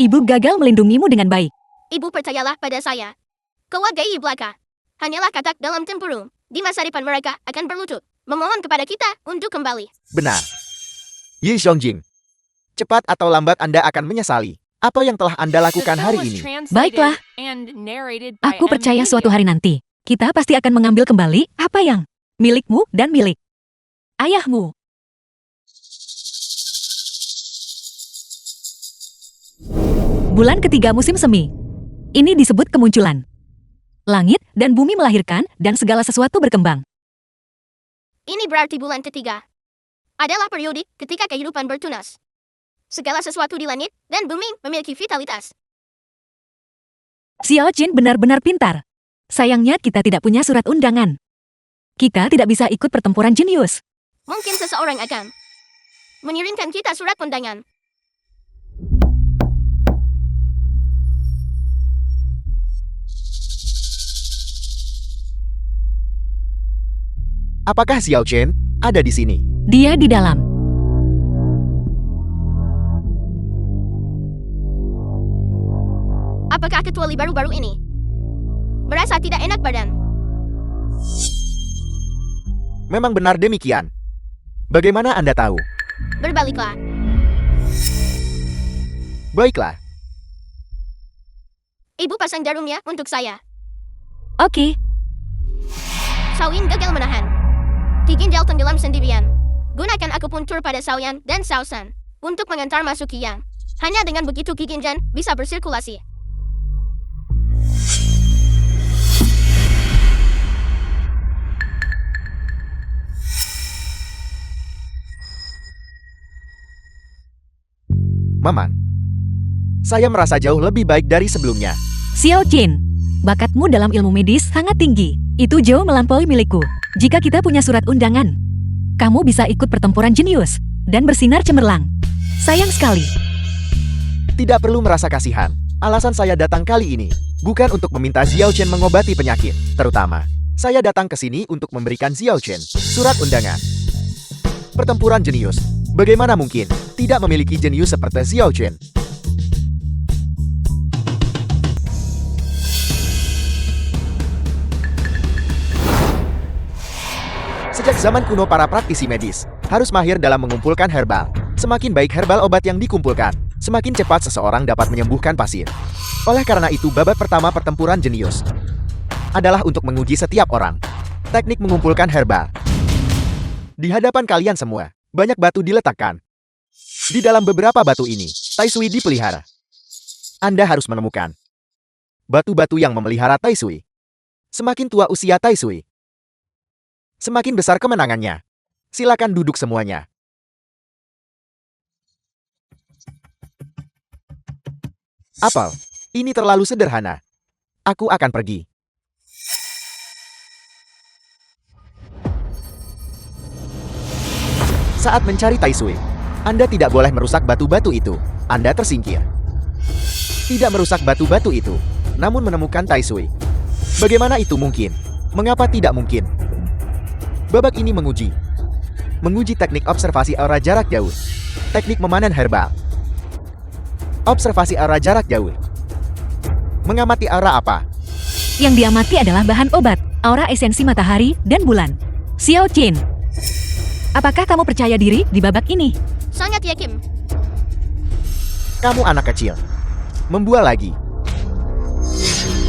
ibu gagal melindungimu dengan baik. Ibu, percayalah pada saya. Keluarga Yi belaka hanyalah katak dalam tempurung. Di masa depan mereka akan berlutut memohon kepada kita untuk kembali. Benar. Yi Xiongjing, cepat atau lambat Anda akan menyesali apa yang telah Anda lakukan hari ini. Baiklah. Aku percaya suatu hari nanti, kita pasti akan mengambil kembali apa yang milikmu dan milik ayahmu. Bulan ketiga musim semi. Ini disebut kemunculan. Langit dan bumi melahirkan dan segala sesuatu berkembang. Ini berarti bulan ketiga adalah periodik ketika kehidupan bertunas. Segala sesuatu di langit dan bumi memiliki vitalitas. Xiao Qin benar-benar pintar. Sayangnya kita tidak punya surat undangan. Kita tidak bisa ikut pertempuran jenius. Mungkin seseorang akan mengirimkan kita surat undangan. Apakah Xiao Chen ada di sini? Dia di dalam. Apakah kecuali baru-baru ini merasa tidak enak badan? Memang benar demikian. Bagaimana Anda tahu? Berbaliklah. Baiklah, Ibu pasang jarumnya untuk saya. Oke, Xiaoyan gagal menahan. Ki ginjal tenggelam sendirian. Gunakan akupuntur pada Xiaoyan dan Xiaosan untuk mengantar masuk Ki Yang. Hanya dengan begitu Ki Ginjan bisa bersirkulasi. Maman. Saya merasa jauh lebih baik dari sebelumnya. Xiao Jin. Bakatmu dalam ilmu medis sangat tinggi. Itu jauh melampaui milikku. Jika kita punya surat undangan, kamu bisa ikut pertempuran jenius dan bersinar cemerlang. Sayang sekali. Tidak perlu merasa kasihan. Alasan saya datang kali ini bukan untuk meminta Xiao Chen mengobati penyakit. Terutama, saya datang ke sini untuk memberikan Xiao Chen surat undangan. Pertempuran jenius. Bagaimana mungkin tidak memiliki jenius seperti Xiao Chen? Sejak zaman kuno para praktisi medis harus mahir dalam mengumpulkan herbal. Semakin baik herbal obat yang dikumpulkan, semakin cepat seseorang dapat menyembuhkan pasien. Oleh karena itu, babak pertama pertempuran jenius adalah untuk menguji setiap orang. Teknik mengumpulkan herbal. Di hadapan kalian semua, banyak batu diletakkan. Di dalam beberapa batu ini, Tai Sui dipelihara. Anda harus menemukan batu-batu yang memelihara Tai Sui. Semakin tua usia Tai Sui, semakin besar kemenangannya. Silakan duduk semuanya. Apel, ini terlalu sederhana. Aku akan pergi. Saat mencari Tai Sui, Anda tidak boleh merusak batu-batu itu. Anda tersingkir. Tidak merusak batu-batu itu, namun menemukan Tai Sui. Bagaimana itu mungkin? Mengapa tidak mungkin? Babak ini menguji teknik observasi aura jarak jauh. Teknik memanen herbal. Observasi aura jarak jauh. Mengamati aura apa? Yang diamati adalah bahan obat, aura esensi matahari dan bulan. Xiao Jin. Apakah kamu percaya diri di babak ini? Sangat yakin. Kamu anak kecil. Membual lagi.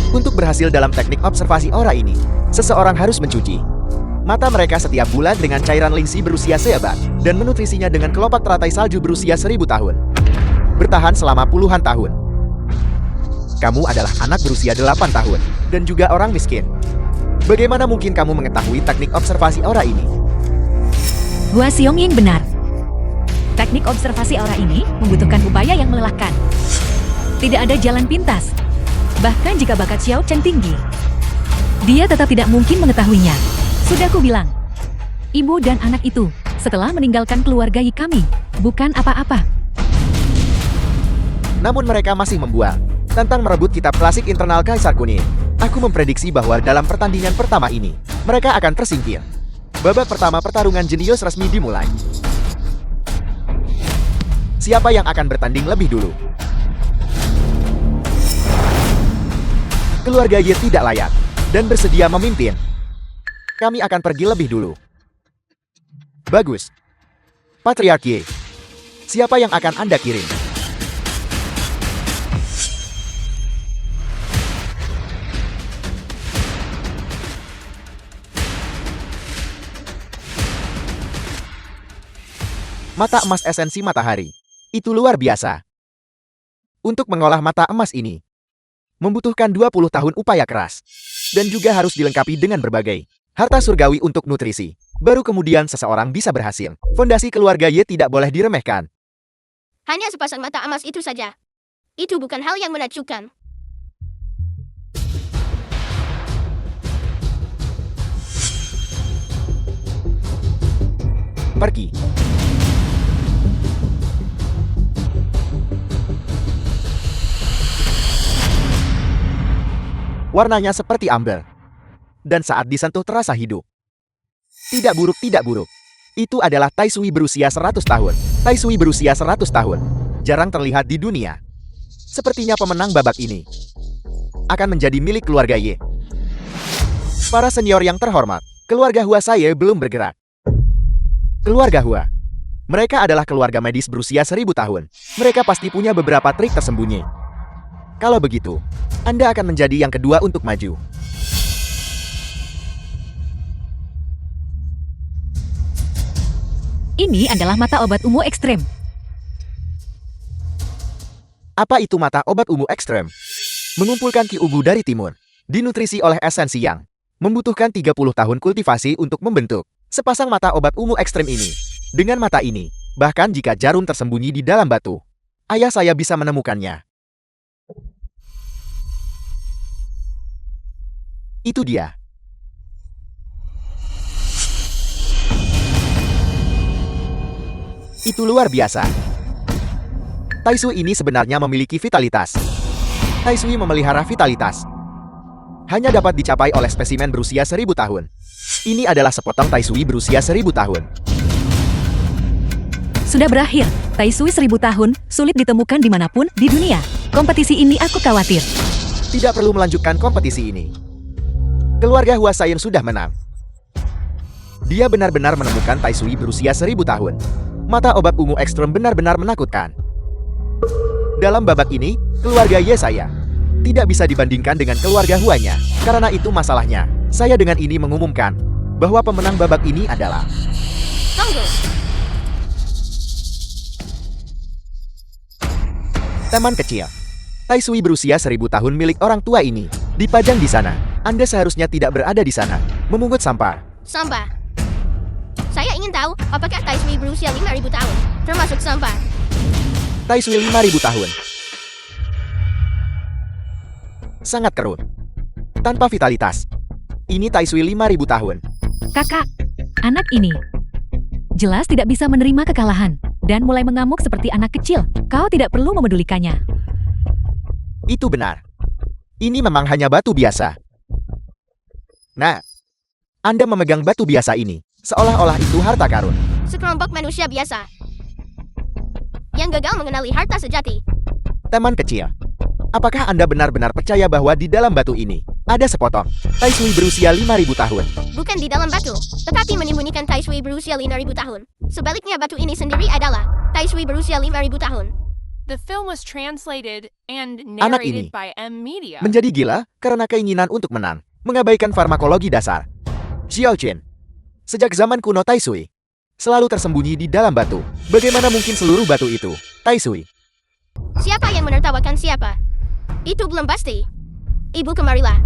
Untuk berhasil dalam teknik observasi aura ini, seseorang harus mencuci mata mereka setiap bulan dengan cairan lingsi berusia seabad dan menutrisinya dengan kelopak teratai salju berusia 1000 tahun. Bertahan selama puluhan tahun. Kamu adalah anak berusia 8 tahun dan juga orang miskin. Bagaimana mungkin kamu mengetahui teknik observasi aura ini? Hua Xiongying benar. Teknik observasi aura ini membutuhkan upaya yang melelahkan. Tidak ada jalan pintas. Bahkan jika bakat Xiao Chen tinggi, dia tetap tidak mungkin mengetahuinya. Sudah ku bilang, ibu dan anak itu setelah meninggalkan keluarga kami, bukan apa-apa. Namun mereka masih membual, tentang merebut kitab klasik internal Kaisar Kuning. Aku memprediksi bahwa dalam pertandingan pertama ini, mereka akan tersingkir. Babak pertama pertarungan jenius resmi dimulai. Siapa yang akan bertanding lebih dulu? Keluarga Ye tidak layak dan bersedia memimpin. Kami akan pergi lebih dulu. Bagus. Patriark Ye, siapa yang akan Anda kirim? Mata emas esensi matahari. Itu luar biasa. Untuk mengolah mata emas ini, membutuhkan 20 tahun upaya keras. Dan juga harus dilengkapi dengan berbagai harta surgawi untuk nutrisi. Baru kemudian seseorang bisa berhasil. Fondasi keluarga Ye tidak boleh diremehkan. Hanya sepasang mata emas itu saja. Itu bukan hal yang menakjubkan. Pergi. Warnanya seperti amber. Dan saat disentuh terasa hidup. Tidak buruk, tidak buruk. Itu adalah Tai Sui berusia 100 tahun. Tai Sui berusia 100 tahun. Jarang terlihat di dunia. Sepertinya pemenang babak ini akan menjadi milik keluarga Ye. Para senior yang terhormat, keluarga Hua saya belum bergerak. Keluarga Hua. Mereka adalah keluarga medis berusia 1000 tahun. Mereka pasti punya beberapa trik tersembunyi. Kalau begitu, Anda akan menjadi yang kedua untuk maju. Ini adalah mata obat ungu ekstrem. Apa itu mata obat ungu ekstrem? Mengumpulkan ki ungu dari timur, dinutrisi oleh esensi yang membutuhkan 30 tahun kultivasi untuk membentuk sepasang mata obat ungu ekstrem ini. Dengan mata ini, bahkan jika jarum tersembunyi di dalam batu, ayah saya bisa menemukannya. Itu dia. Itu luar biasa. Tai Sui ini sebenarnya memiliki vitalitas. Tai Sui memelihara vitalitas. Hanya dapat dicapai oleh spesimen berusia 1000 tahun. Ini adalah sepotong Tai Sui berusia 1000 tahun. Sudah berakhir. Tai Sui 1000 tahun, sulit ditemukan dimanapun di dunia. Kompetisi ini aku khawatir. Tidak perlu melanjutkan kompetisi ini. Keluarga Hua Saiyan sudah menang. Dia benar-benar menemukan Tai Sui berusia 1000 tahun. Mata obat ungu ekstrem benar-benar menakutkan. Dalam babak ini, keluarga Ye saya tidak bisa dibandingkan dengan keluarga Huanya. Karena itu masalahnya. Saya dengan ini mengumumkan bahwa pemenang babak ini adalah Tunggu. teman kecil. Tai Sui berusia 1000 tahun milik orang tua ini dipajang di sana. Anda seharusnya tidak berada di sana, memungut sampah. Sampah. Saya ingin tahu apakah Tai Sui berusia 5000 tahun, termasuk sampah. Tai Sui 5000 tahun. Sangat kerut. Tanpa vitalitas. Ini Tai Sui 5000 tahun. Kakak, anak ini jelas tidak bisa menerima kekalahan dan mulai mengamuk seperti anak kecil. Kau tidak perlu memedulikannya. Itu benar. Ini memang hanya batu biasa. Nah, Anda memegang batu biasa ini, seolah-olah itu harta karun. Sekelompok manusia biasa yang gagal mengenali harta sejati. Teman kecil, apakah Anda benar-benar percaya bahwa di dalam batu ini ada sepotong Tai Sui berusia 5000 tahun? Bukan di dalam batu, tetapi menyembunyikan Tai Sui berusia 5000 tahun. Sebaliknya batu ini sendiri adalah Tai Sui berusia 5000 tahun. The film was translated and Anak ini narrated by M Media. menjadi gila karena keinginan untuk menang, mengabaikan farmakologi dasar. Xiao Qin, sejak zaman kuno Tai Sui selalu tersembunyi di dalam batu. Bagaimana mungkin seluruh batu itu Tai Sui? Siapa yang menertawakan siapa? Itu belum pasti. Ibu kemarilah.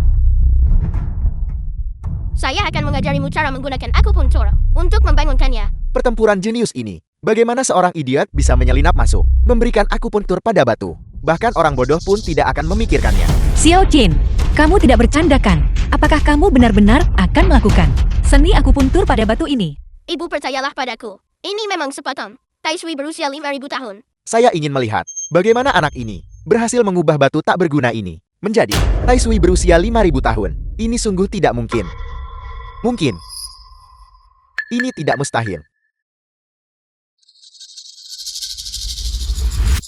Saya akan mengajarimu cara menggunakan akupunktur untuk membangunkannya. Pertempuran jenius ini. Bagaimana seorang idiot bisa menyelinap masuk, memberikan akupunktur pada batu? Bahkan orang bodoh pun tidak akan memikirkannya. Xiao Jin, kamu tidak bercandakan. Apakah kamu benar-benar akan melakukan seni akupuntur pada batu ini? Ibu percayalah padaku. Ini memang sepotong Tai Sui berusia 5000 tahun. Saya ingin melihat bagaimana anak ini berhasil mengubah batu tak berguna ini menjadi Tai Sui berusia 5000 tahun. Ini sungguh tidak mungkin. Mungkin. Ini tidak mustahil.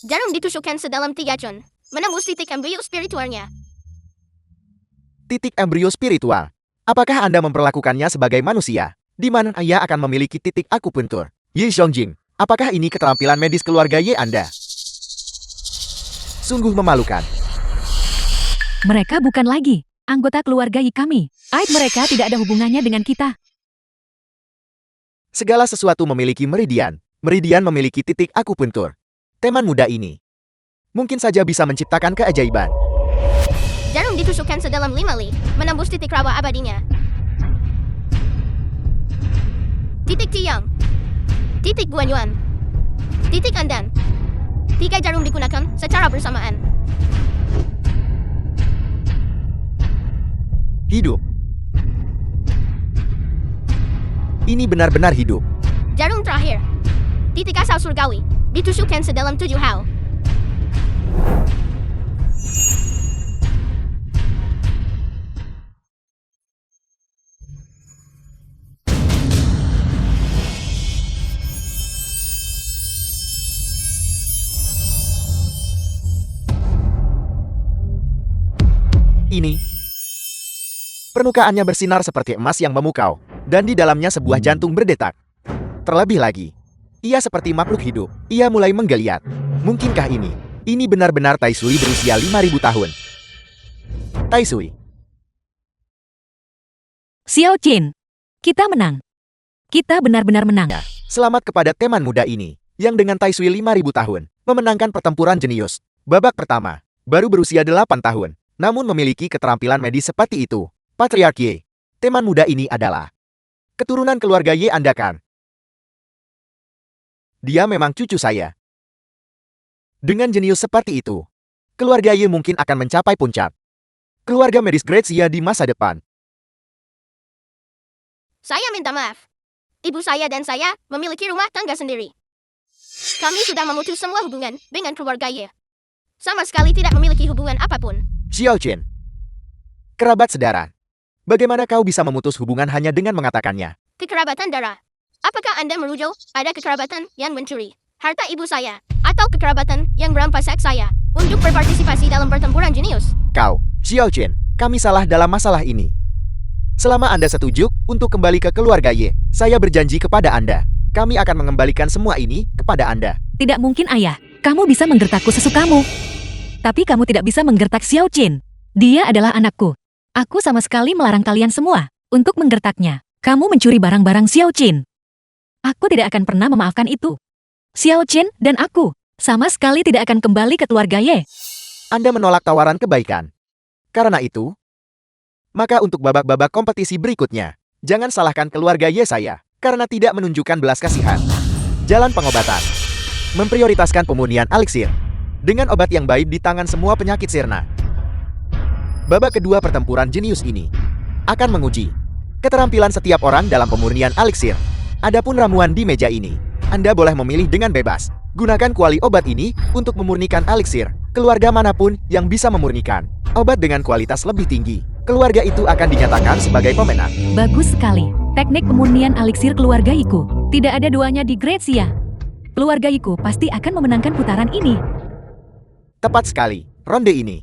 Jarum ditusukkan sedalam 3 cun, menembus titik embrio spiritualnya. Titik embrio spiritual. Apakah Anda memperlakukannya sebagai manusia, di mana ia akan memiliki titik akupuntur? Ye Xiangjing, apakah ini keterampilan medis keluarga Ye Anda? Sungguh memalukan. Mereka bukan lagi anggota keluarga Yi kami. Aib mereka tidak ada hubungannya dengan kita. Segala sesuatu memiliki meridian. Meridian memiliki titik akupuntur. Teman muda ini mungkin saja bisa menciptakan keajaiban. Jarum ditusukkan sedalam 5 li, menembus titik rawa abadinya. Titik Tiang, titik Guanyuan, titik Andan. 3 jarum digunakan secara bersamaan. Hidup. Ini benar-benar hidup. Jarum terakhir, titik asal surgawi, ditusukkan sedalam 7 hal. Ini. Permukaannya bersinar seperti emas yang memukau, dan di dalamnya sebuah jantung berdetak. Terlebih lagi, ia seperti makhluk hidup. Ia mulai menggeliat. Mungkinkah ini? Ini benar-benar Tai Sui berusia 5.000 tahun. Tai Sui. Xiao Jin, kita menang. Kita benar-benar menang. Selamat kepada teman muda ini, yang dengan Tai Sui 5.000 tahun, memenangkan pertempuran jenius. Babak pertama, baru berusia 8 tahun, namun memiliki keterampilan medis seperti itu. Patriark Ye. Teman muda ini adalah keturunan keluarga Ye Anda kan? Dia memang cucu saya. Dengan jenius seperti itu, keluarga Ye mungkin akan mencapai puncak. Keluarga medis Grazia di masa depan. Saya minta maaf. Ibu saya dan saya memiliki rumah tangga sendiri. Kami sudah memutus semua hubungan dengan keluarga Ye. Sama sekali tidak memiliki hubungan apapun. Xiao Chen. Kerabat sedara. Bagaimana kau bisa memutus hubungan hanya dengan mengatakannya? Kekerabatan darah. Apakah Anda merujuk ada kekerabatan yang mencuri harta ibu saya, atau kekerabatan yang merampas hak saya untuk berpartisipasi dalam pertempuran jenius? Kau, Xiao Chen, kami salah dalam masalah ini. Selama Anda setuju untuk kembali ke keluarga Ye, saya berjanji kepada Anda, kami akan mengembalikan semua ini kepada Anda. Tidak mungkin, Ayah. Kamu bisa menggertakku sesukamu. Tapi kamu tidak bisa menggertak Xiao Jin. Dia adalah anakku. Aku sama sekali melarang kalian semua untuk menggertaknya. Kamu mencuri barang-barang Xiao Jin. Aku tidak akan pernah memaafkan itu. Xiao Jin dan aku sama sekali tidak akan kembali ke keluarga Ye. Anda menolak tawaran kebaikan. Karena itu, maka untuk babak-babak kompetisi berikutnya, jangan salahkan keluarga Ye saya, karena tidak menunjukkan belas kasihan. Jalan pengobatan. Memprioritaskan pemurnian eliksir. Dengan obat yang baik di tangan semua penyakit sirna. Babak kedua pertempuran jenius ini akan menguji keterampilan setiap orang dalam pemurnian eliksir. Adapun ramuan di meja ini, Anda boleh memilih dengan bebas. Gunakan kuali obat ini untuk memurnikan eliksir. Keluarga manapun yang bisa memurnikan obat dengan kualitas lebih tinggi, keluarga itu akan dinyatakan sebagai pemenang. Bagus sekali. Teknik pemurnian eliksir keluarga Yiku. Tidak ada duanya di Grazia. Keluarga Yiku pasti akan memenangkan putaran ini. Tepat sekali. Ronde ini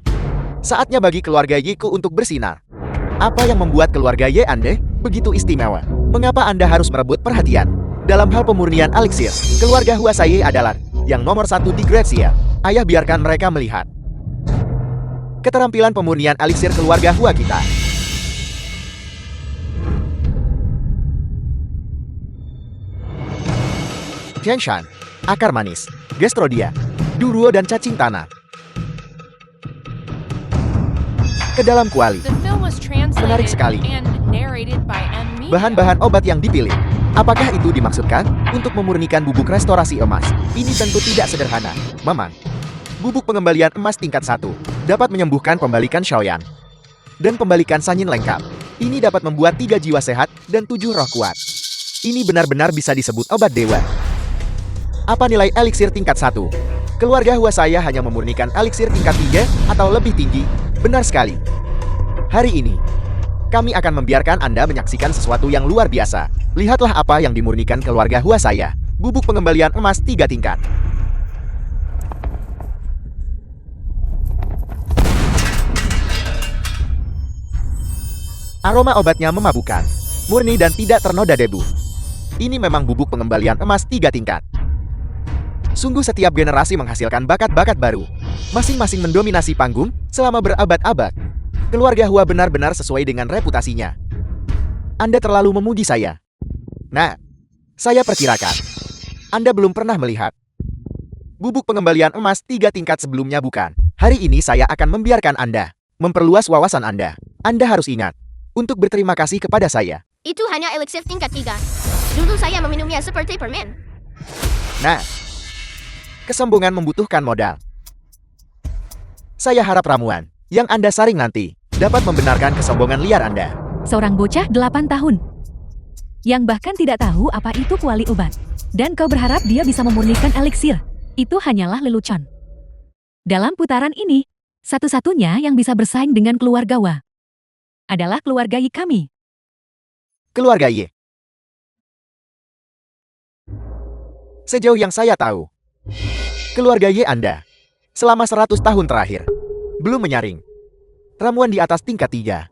saatnya bagi keluarga Yiku untuk bersinar. Apa yang membuat keluarga Ye Anda begitu istimewa? Mengapa Anda harus merebut perhatian? Dalam hal pemurnian eliksir, keluarga Huasai adalah yang nomor 1 di Grazia. Ayah biarkan mereka melihat keterampilan pemurnian eliksir keluarga Hua kita. Tianshan, akar manis, Gestrodia, Duruo dan cacing tanah. Ke dalam kuali. The film was Menarik translated sekali. and narrated by M. Media. Bahan-bahan obat yang dipilih. Apakah itu dimaksudkan untuk memurnikan bubuk restorasi emas? Ini tentu tidak sederhana, Mamang. Bubuk pengembalian emas tingkat 1 dapat menyembuhkan pembalikan Shaoyan dan pembalikan Sanyin lengkap. Ini dapat membuat 3 jiwa sehat dan 7 roh kuat. Ini benar-benar bisa disebut obat dewa. Apa nilai eliksir tingkat 1? Keluarga Hua saya hanya memurnikan eliksir tingkat 3 atau lebih tinggi. Benar sekali. Hari ini, kami akan membiarkan Anda menyaksikan sesuatu yang luar biasa. Lihatlah apa yang dimurnikan keluarga Hua saya. Bubuk pengembalian emas 3 tingkat. Aroma obatnya memabukkan, murni dan tidak ternoda debu. Ini memang bubuk pengembalian emas 3 tingkat. Sungguh setiap generasi menghasilkan bakat-bakat baru. Masing-masing mendominasi panggung selama berabad-abad. Keluarga Hua benar-benar sesuai dengan reputasinya. Anda terlalu memuji saya. Nah, saya perkirakan Anda belum pernah melihat bubuk pengembalian emas 3 tingkat sebelumnya, bukan? Hari ini saya akan membiarkan Anda memperluas wawasan Anda. Anda harus ingat untuk berterima kasih kepada saya. Itu hanya eliksir tingkat 3. Dulu saya meminumnya seperti permen. Nah, kesombongan membutuhkan modal. Saya harap ramuan yang Anda saring nanti dapat membenarkan kesombongan liar Anda. Seorang bocah 8 tahun yang bahkan tidak tahu apa itu kuali obat. Dan kau berharap dia bisa memurnikan eliksir. Itu hanyalah lelucon. Dalam putaran ini, satu-satunya yang bisa bersaing dengan keluarga Hua adalah keluarga Yi kami. Keluarga Ye. Sejauh yang saya tahu, keluarga Ye Anda selama 100 tahun terakhir belum menyaring Ramuan di atas tingkat 3.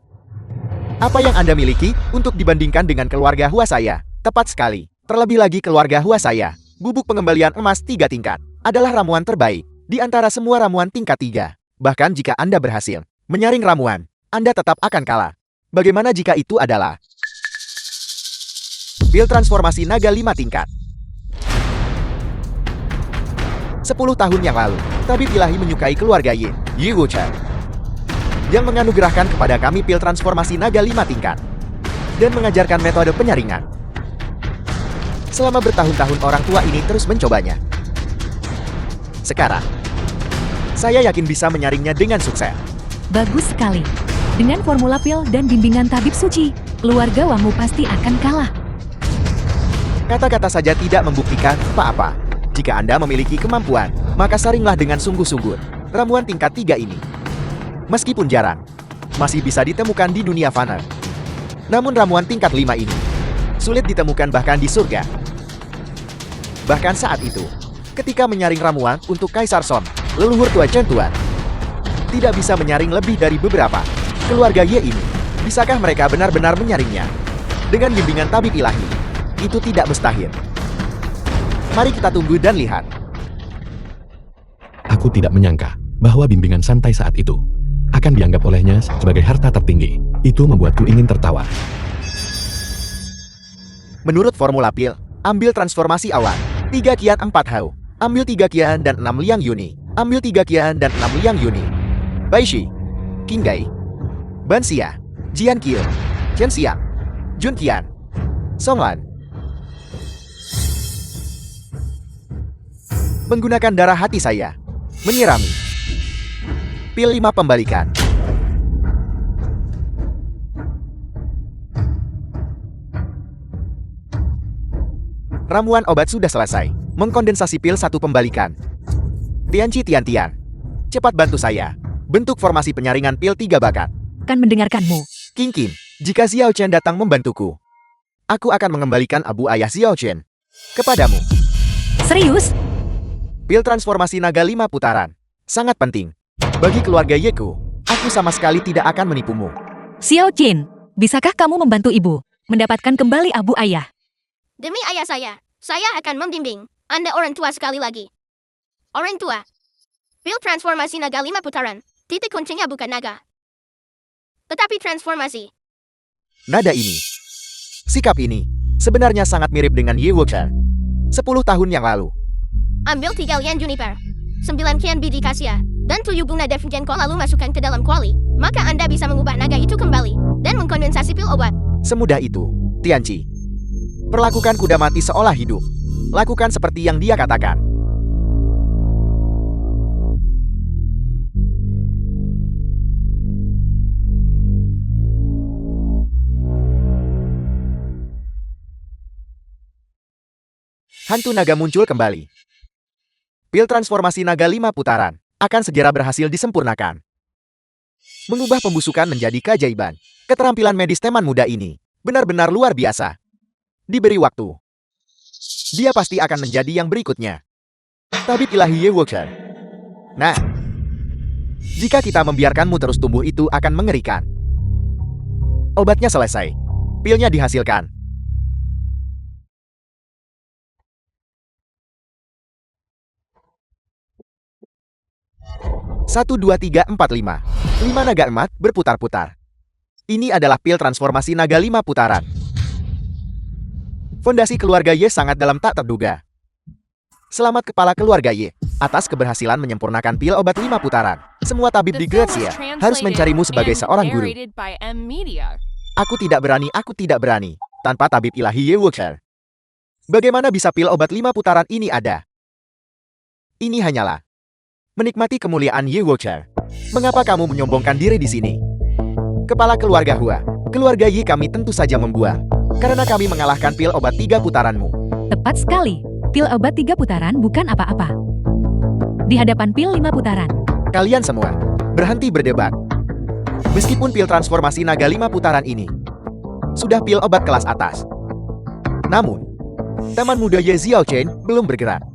Apa yang Anda miliki untuk dibandingkan dengan keluarga Hua saya? Tepat sekali. Terlebih lagi keluarga Hua saya. Bubuk pengembalian emas 3 tingkat adalah ramuan terbaik di antara semua ramuan tingkat 3. Bahkan jika Anda berhasil menyaring ramuan, Anda tetap akan kalah. Bagaimana jika itu adalah pil transformasi naga 5 tingkat? 10 tahun yang lalu, tabib ilahi menyukai keluarga Yi Wuchen, yang menganugerahkan kepada kami pil transformasi naga 5 tingkat dan mengajarkan metode penyaringan. Selama bertahun-tahun orang tua ini terus mencobanya. Sekarang, saya yakin bisa menyaringnya dengan sukses. Bagus sekali. Dengan formula pil dan bimbingan tabib suci, keluarga Wamu pasti akan kalah. Kata-kata saja tidak membuktikan apa-apa. Jika Anda memiliki kemampuan, maka saringlah dengan sungguh-sungguh ramuan tingkat 3 ini. Meskipun jarang, masih bisa ditemukan di dunia fana. Namun ramuan tingkat 5 ini sulit ditemukan bahkan di surga. Bahkan saat itu, ketika menyaring ramuan untuk Kaisar Son, leluhur tua Chen Tuan, tidak bisa menyaring lebih dari beberapa keluarga Ye ini. Bisakah mereka benar-benar menyaringnya? Dengan bimbingan tabib ilahi, itu tidak mustahil. Mari kita tunggu dan lihat. Aku tidak menyangka bahwa bimbingan santai saat itu akan dianggap olehnya sebagai harta tertinggi. Itu membuatku ingin tertawa. Menurut formula pil, ambil transformasi awal. 3 kian 4 hao. Ambil 3 kian dan 6 liang yuni. Ambil 3 kian dan 6 liang yuni. Baishi, Qinggai, Ban Xia, Jian Qiu, Chen Xiang, Jun Qian, Songlan. Menggunakan darah hati saya, menyirami. Pil 5 pembalikan. Ramuan obat sudah selesai. Mengkondensasi pil 1 pembalikan. Tianci Tian, cepat bantu saya. Bentuk formasi penyaringan pil 3 bakat. Akan mendengarkanmu. King, jika Xiao Chen datang membantuku, aku akan mengembalikan abu ayah Xiao Chen kepadamu. Serius? Pil transformasi naga 5 putaran. Sangat penting. Bagi keluarga Yeku, aku sama sekali tidak akan menipumu. Xiao Jin, bisakah kamu membantu ibu mendapatkan kembali abu ayah? Demi ayah saya akan membimbing Anda orang tua sekali lagi. Orang tua. Pil transformasi naga 5 putaran. Titik kuncinya bukan naga, tetapi transformasi. Nada ini, sikap ini, sebenarnya sangat mirip dengan Ye Wuchen 10 tahun yang lalu. Ambil 3 lian juniper, 9 kian biji kasia, dan 7 bunga Devgenko lalu masukkan ke dalam kuali. Maka Anda bisa mengubah naga itu kembali dan mengkondensasi pil obat. Semudah itu, Tianci. Perlakukan kuda mati seolah hidup. Lakukan seperti yang dia katakan. Hantu naga muncul kembali. Pil transformasi naga 5 putaran akan segera berhasil disempurnakan. Mengubah pembusukan menjadi keajaiban. Keterampilan medis teman muda ini benar-benar luar biasa. Diberi waktu, dia pasti akan menjadi yang berikutnya. Tabib ilahi Ye Wuchen. Nah, jika kita membiarkanmu terus tumbuh itu akan mengerikan. Obatnya selesai. Pilnya dihasilkan. 1, 2, 3, 4, 5. 5 naga emas berputar-putar. Ini adalah pil transformasi naga 5 putaran. Fondasi keluarga Ye sangat dalam tak terduga. Selamat kepala keluarga Ye atas keberhasilan menyempurnakan pil obat 5 putaran. Semua tabib di Grazia harus mencarimu sebagai seorang guru. Aku tidak berani tanpa tabib ilahi Ye Wuchen. Bagaimana bisa pil obat 5 putaran ini ada? Ini hanyalah menikmati kemuliaan Ye Wuchen. Mengapa kamu menyombongkan diri di sini? Kepala keluarga Hua, keluarga Ye kami tentu saja membuang, karena kami mengalahkan pil obat 3 putaranmu. Tepat sekali. Pil obat 3 putaran bukan apa-apa. Di hadapan pil 5 putaran. Kalian semua, berhenti berdebat. Meskipun pil transformasi naga 5 putaran ini sudah pil obat kelas atas, namun, teman muda Ye Xiaochen belum bergerak.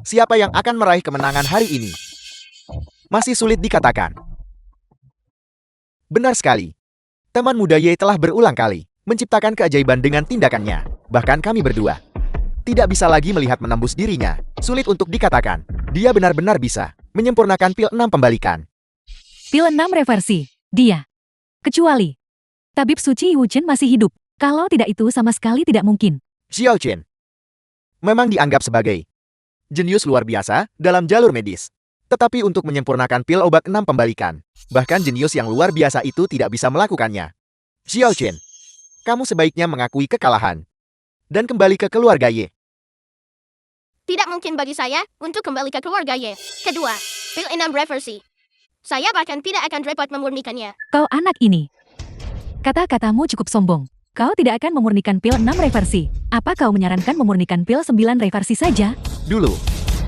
Siapa yang akan meraih kemenangan hari ini? Masih sulit dikatakan. Benar sekali. Teman muda Ye telah berulang kali menciptakan keajaiban dengan tindakannya. Bahkan kami berdua tidak bisa lagi melihat menembus dirinya. Sulit untuk dikatakan. Dia benar-benar bisa menyempurnakan pil 6 pembalikan. Pil 6 reversi. Dia. Kecuali tabib suci Wu Chen masih hidup. Kalau tidak itu sama sekali tidak mungkin. Xiao Chen memang dianggap sebagai jenius luar biasa dalam jalur medis. Tetapi untuk menyempurnakan pil obat 6 pembalikan, bahkan jenius yang luar biasa itu tidak bisa melakukannya. Xiao Chen, kamu sebaiknya mengakui kekalahan dan kembali ke keluarga Ye. Tidak mungkin bagi saya untuk kembali ke keluarga Ye. Kedua, pil 6 reversi. Saya bahkan tidak akan repot memurnikannya. Kau anak ini. Kata-katamu cukup sombong. Kau tidak akan memurnikan pil 6 reversi. Apa kau menyarankan memurnikan pil 9 reversi saja? Dulu,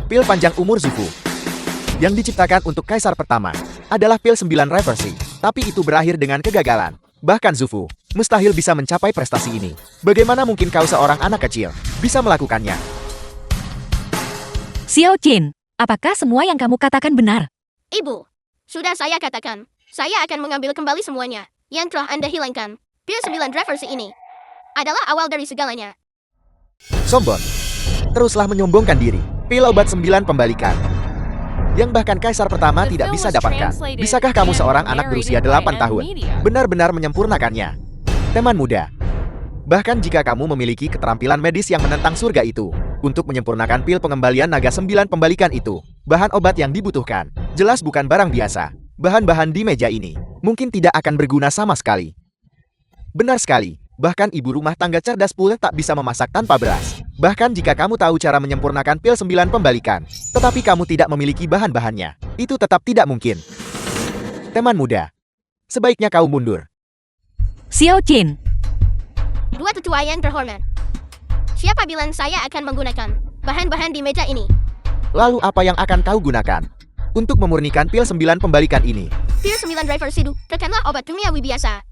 pil panjang umur Zufu yang diciptakan untuk kaisar pertama adalah pil 9 reversi, tapi itu berakhir dengan kegagalan. Bahkan Zufu mustahil bisa mencapai prestasi ini. Bagaimana mungkin kau seorang anak kecil bisa melakukannya? Xiao Chen, apakah semua yang kamu katakan benar? Ibu, sudah saya katakan, saya akan mengambil kembali semuanya yang telah Anda hilangkan. Pil 9 reversi ini adalah awal dari segalanya. Sombong. Teruslah menyombongkan diri. Pil obat 9 pembalikan yang bahkan kaisar pertama The tidak film bisa was dapatkan. translated Bisakah kamu and seorang anak berusia narrated by 8 tahun N-Media. benar-benar menyempurnakannya? Teman muda, bahkan jika kamu memiliki keterampilan medis yang menentang surga itu, untuk menyempurnakan pil pengembalian naga 9 pembalikan itu, bahan obat yang dibutuhkan jelas bukan barang biasa. Bahan-bahan di meja ini mungkin tidak akan berguna sama sekali. Benar sekali, bahkan ibu rumah tangga cerdas pula tak bisa memasak tanpa beras. Bahkan jika kamu tahu cara menyempurnakan pil 9 pembalikan, tetapi kamu tidak memiliki bahan-bahannya, itu tetap tidak mungkin. Teman muda, sebaiknya kau mundur. Xiao Chen, Dua tetua yang terhormat. Siapa bilang saya akan menggunakan bahan-bahan di meja ini? Lalu apa yang akan kau gunakan untuk memurnikan pil 9 pembalikan ini? Pil 9 reversi bukanlah obat kimiawi biasa.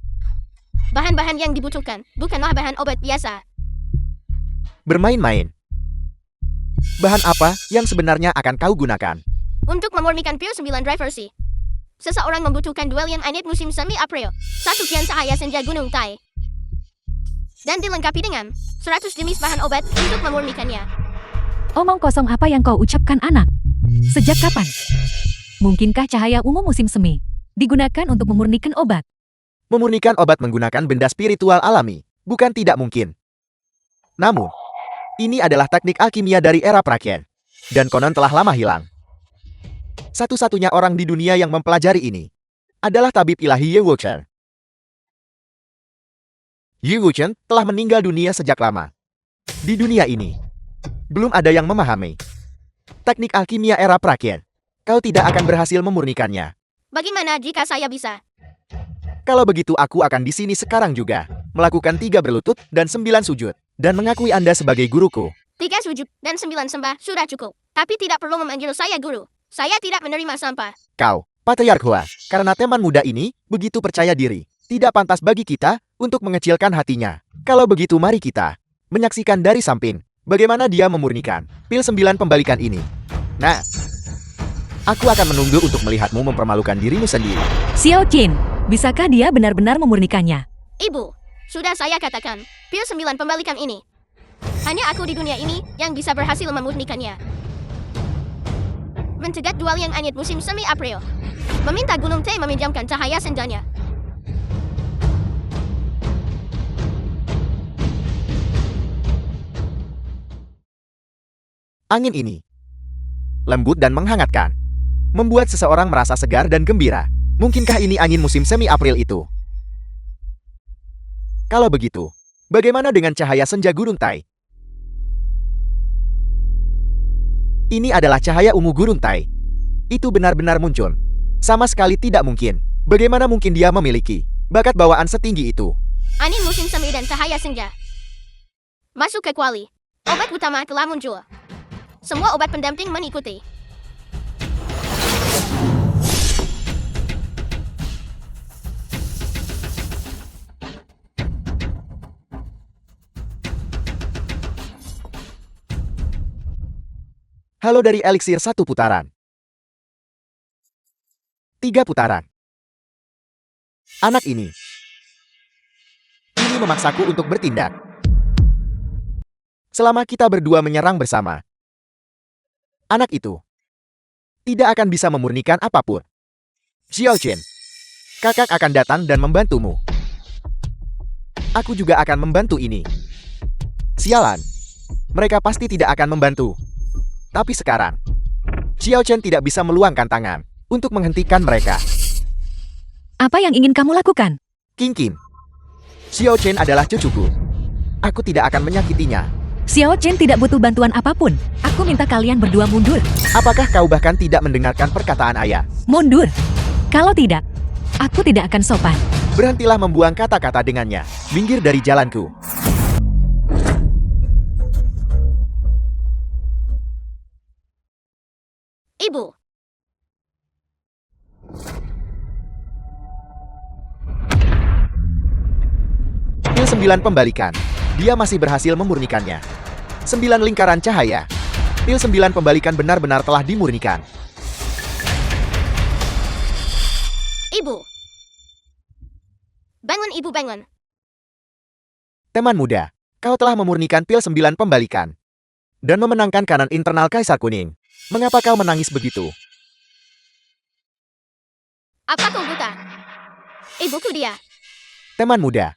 Bahan-bahan yang dibutuhkan bukanlah bahan obat biasa. Bermain-main. Bahan apa yang sebenarnya akan kau gunakan? Untuk memurnikan pil 9 reversi, seseorang membutuhkan 2 lian anit musim semi April, 1 kian cahaya senja gunung Tai, dan dilengkapi dengan 100 jenis bahan obat untuk memurnikannya. omong kosong apa yang kau ucapkan anak? Sejak kapan? Mungkinkah cahaya ungu musim semi digunakan untuk memurnikan obat? Memurnikan obat menggunakan benda spiritual alami, bukan tidak mungkin. Namun, ini adalah teknik alkimia dari era praken, dan konon telah lama hilang. Satu-satunya orang di dunia yang mempelajari ini adalah tabib ilahi Ye Wuchen. Ye Wuchen telah meninggal dunia sejak lama. Di dunia ini, belum ada yang memahami teknik alkimia era praken. Kau tidak akan berhasil memurnikannya. Bagaimana jika saya bisa? Kalau begitu aku akan di sini sekarang juga, melakukan 3 berlutut dan 9 sujud, dan mengakui Anda sebagai guruku. 3 sujud dan 9 sembah sudah cukup. Tapi tidak perlu memanggil saya guru. Saya tidak menerima sampah. Kau, Patriark Hua, karena teman muda ini begitu percaya diri, tidak pantas bagi kita untuk mengecilkan hatinya. Kalau begitu mari kita menyaksikan dari samping bagaimana dia memurnikan pil 9 pembalikan ini. Nah, aku akan menunggu untuk melihatmu mempermalukan dirimu sendiri. Xiao Chen, bisakah dia benar-benar memurnikannya? Ibu, sudah saya katakan, pil 9 pembalikan ini. Hanya aku di dunia ini yang bisa berhasil memurnikannya. Mencegat 2 liang anyit musim semi April. Meminta Gunung Teh meminjamkan cahaya senjanya. Angin ini lembut dan menghangatkan, membuat seseorang merasa segar dan gembira. Mungkinkah ini angin musim semi April itu? Kalau begitu, bagaimana dengan cahaya senja Gunung Tai? Ini adalah cahaya ungu Gunung Tai. Itu benar-benar muncul. Sama sekali tidak mungkin. Bagaimana mungkin dia memiliki bakat bawaan setinggi itu? Angin musim semi dan cahaya senja. Masuk ke kuali. Obat utama telah muncul. Semua obat pendamping mengikuti. Halo dari eliksir 1 putaran. 3 putaran. Anak ini memaksaku untuk bertindak. Selama kita berdua menyerang bersama, anak itu tidak akan bisa memurnikan apapun. Xiao Chen, kakak akan datang dan membantumu. Aku juga akan membantu ini. Sialan, mereka pasti tidak akan membantu. Tapi sekarang, Xiao Chen tidak bisa meluangkan tangan untuk menghentikan mereka. Apa yang ingin kamu lakukan? King Kim, Xiao Chen adalah cucuku. Aku tidak akan menyakitinya. Xiao Chen tidak butuh bantuan apapun. Aku minta kalian berdua mundur. Apakah kau bahkan tidak mendengarkan perkataan ayah? Mundur. Kalau tidak, aku tidak akan sopan. Berhentilah membuang kata-kata dengannya. Minggir dari jalanku. Ibu. Pil 9 pembalikan. Dia masih berhasil memurnikannya. 9 lingkaran cahaya. Pil 9 pembalikan benar-benar telah dimurnikan. Ibu. Bangun ibu, bangun. Teman muda, kau telah memurnikan pil 9 pembalikan. Dan memenangkan kanan internal Kaisar Kuning. Mengapa kau menangis begitu? Apa kau buta? Ibuku dia. Teman muda,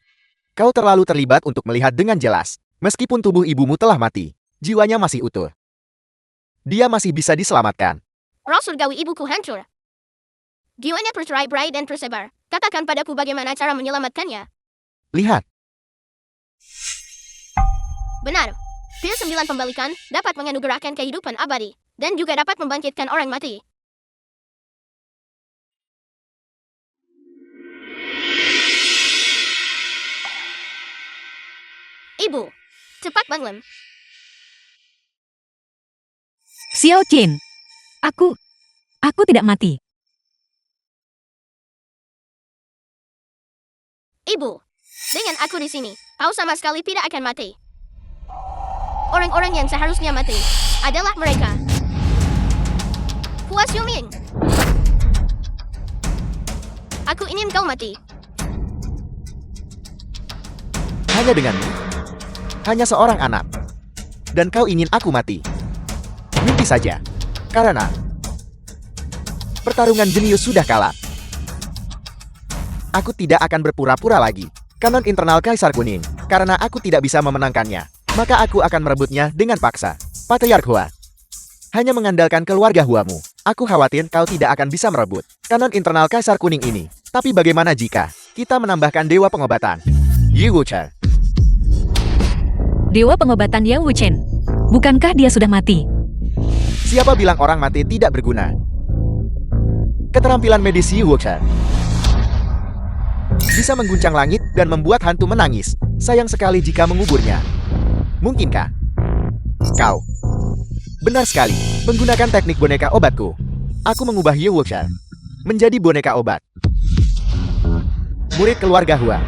kau terlalu terlibat untuk melihat dengan jelas. Meskipun tubuh ibumu telah mati, jiwanya masih utuh. Dia masih bisa diselamatkan. Roh surgawi ibuku hancur. Jiwanya tercerai-berai dan tersebar. Katakan padaku bagaimana cara menyelamatkannya. Lihat, Benar. Pil 9 pembalikan dapat menganugerahkan kehidupan abadi. Dan juga dapat membangkitkan orang mati. Ibu, cepat bangun. Xiao Chen, aku tidak mati. Ibu, dengan aku di sini, kau sama sekali tidak akan mati. Orang-orang yang seharusnya mati adalah mereka. Hua Xiuming. Aku ingin kau mati. hanya denganmu. Hanya seorang anak. Dan kau ingin aku mati. Mimpi saja. Karena pertarungan jenius sudah kalah. Aku tidak akan berpura-pura lagi. Kanon internal Kaisar Kuning. Karena aku tidak bisa memenangkannya, maka aku akan merebutnya dengan paksa. Patriark Hua. Hanya mengandalkan keluarga Huamu, aku khawatir kau tidak akan bisa merebut kanon internal Kaisar Kuning ini. Tapi bagaimana jika kita menambahkan dewa pengobatan? Yi Wuchen. Dewa pengobatan Yang Wuchen. Bukankah dia sudah mati? Siapa bilang orang mati tidak berguna? Keterampilan medis Yi Wuchen bisa mengguncang langit dan membuat hantu menangis. Sayang sekali jika menguburnya. Mungkinkah kau? Benar sekali, menggunakan teknik boneka obatku. Aku mengubah Yi Wuchen menjadi boneka obat. Murid keluarga Hua,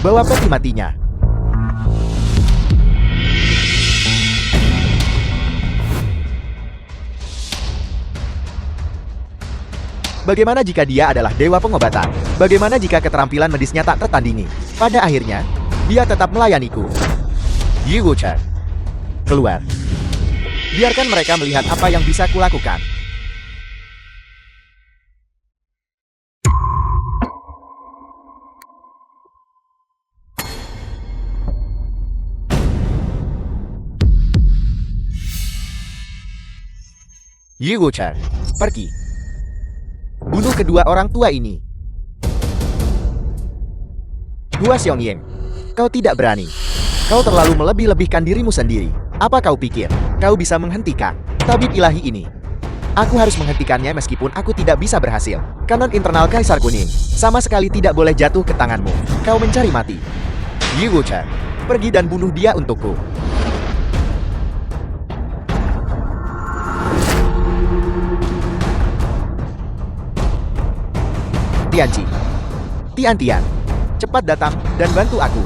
bawa peti matinya. Bagaimana jika dia adalah dewa pengobatan? Bagaimana jika keterampilan medisnya tak tertandingi? Pada akhirnya, dia tetap melayaniku. Yi Wuchen, keluar. Biarkan mereka melihat apa yang bisa kulakukan. Yi Wuchen, pergi. Bunuh kedua orang tua ini. Hua Xiongying, kau tidak berani. Kau terlalu melebih-lebihkan dirimu sendiri. Apa kau pikir kau bisa menghentikan tabib ilahi ini? Aku harus menghentikannya meskipun aku tidak bisa berhasil. Kanon internal Kaisar Kuning sama sekali tidak boleh jatuh ke tanganmu. Kau mencari mati. Yi Wuchen, pergi dan bunuh dia untukku. Tianqi, Tian, cepat datang dan bantu aku.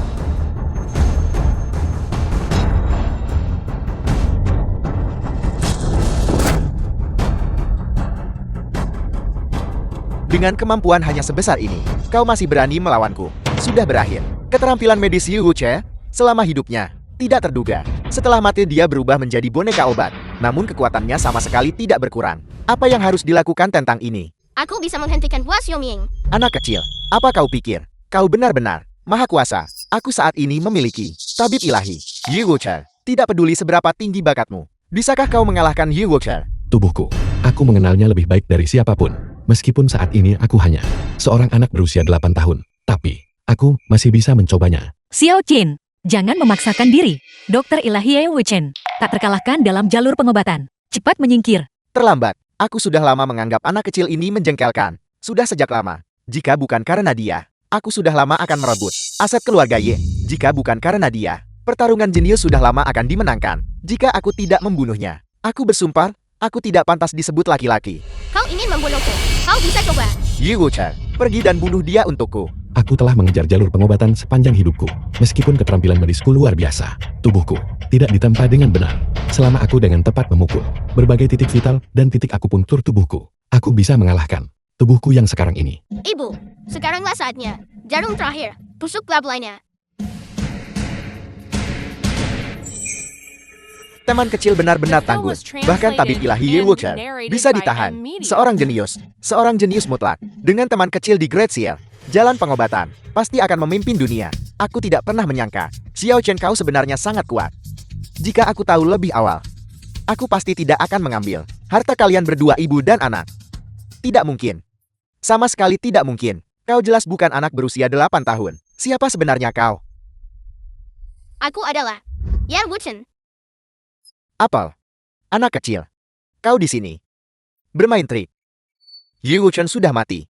Dengan kemampuan hanya sebesar ini, kau masih berani melawanku. Sudah berakhir. Keterampilan medis Yu Wuche selama hidupnya tidak terduga. Setelah mati dia berubah menjadi boneka obat. Namun kekuatannya sama sekali tidak berkurang. Apa yang harus dilakukan tentang ini? Aku bisa menghentikan Hua Xiaoming. Anak kecil, apa kau pikir? Kau benar-benar maha kuasa. Aku saat ini memiliki tabib ilahi. Yu Wuche, tidak peduli seberapa tinggi bakatmu. Bisakah kau mengalahkan Yu Wuche? Tubuhku. Aku mengenalnya lebih baik dari siapapun. Meskipun saat ini aku hanya seorang anak berusia 8 tahun. Tapi, aku masih bisa mencobanya. Xiao Qin, jangan memaksakan diri. Dokter Ilahi Ye Wuchen tak terkalahkan dalam jalur pengobatan. Cepat menyingkir. Terlambat. Aku sudah lama menganggap anak kecil ini menjengkelkan. Sudah sejak lama. Jika bukan karena dia, aku sudah lama akan merebut aset keluarga Ye. Jika bukan karena dia, pertarungan jenius sudah lama akan dimenangkan. Jika aku tidak membunuhnya, aku bersumpah, aku tidak pantas disebut laki-laki. Kau ingin membunuhku. Kau bisa coba. Yu Wuche, pergi dan bunuh dia untukku. Aku telah mengejar jalur pengobatan sepanjang hidupku. Meskipun keterampilan medisku luar biasa, tubuhku tidak ditempa dengan benar. Selama aku dengan tepat memukul berbagai titik vital dan titik akupunktur tubuhku, aku bisa mengalahkan tubuhku yang sekarang ini. Ibu, sekaranglah saatnya. Jarum terakhir. Tusuklah belainya. Teman kecil benar-benar tangguh. Bahkan tabib ilahi Ye Wuche bisa ditahan. Seorang jenius mutlak. Dengan teman kecil di Great Seal, jalan pengobatan pasti akan memimpin dunia. Aku tidak pernah menyangka Xiao Chen kau sebenarnya sangat kuat. Jika aku tahu lebih awal, aku pasti tidak akan mengambil harta kalian berdua, ibu dan anak. Tidak mungkin. Sama sekali tidak mungkin. Kau jelas bukan anak berusia 8 tahun. Siapa sebenarnya kau? Aku adalah Ye Wuchen. Apel. Anak kecil. Kau di sini. Bermain trik. Yu Wuchen sudah mati.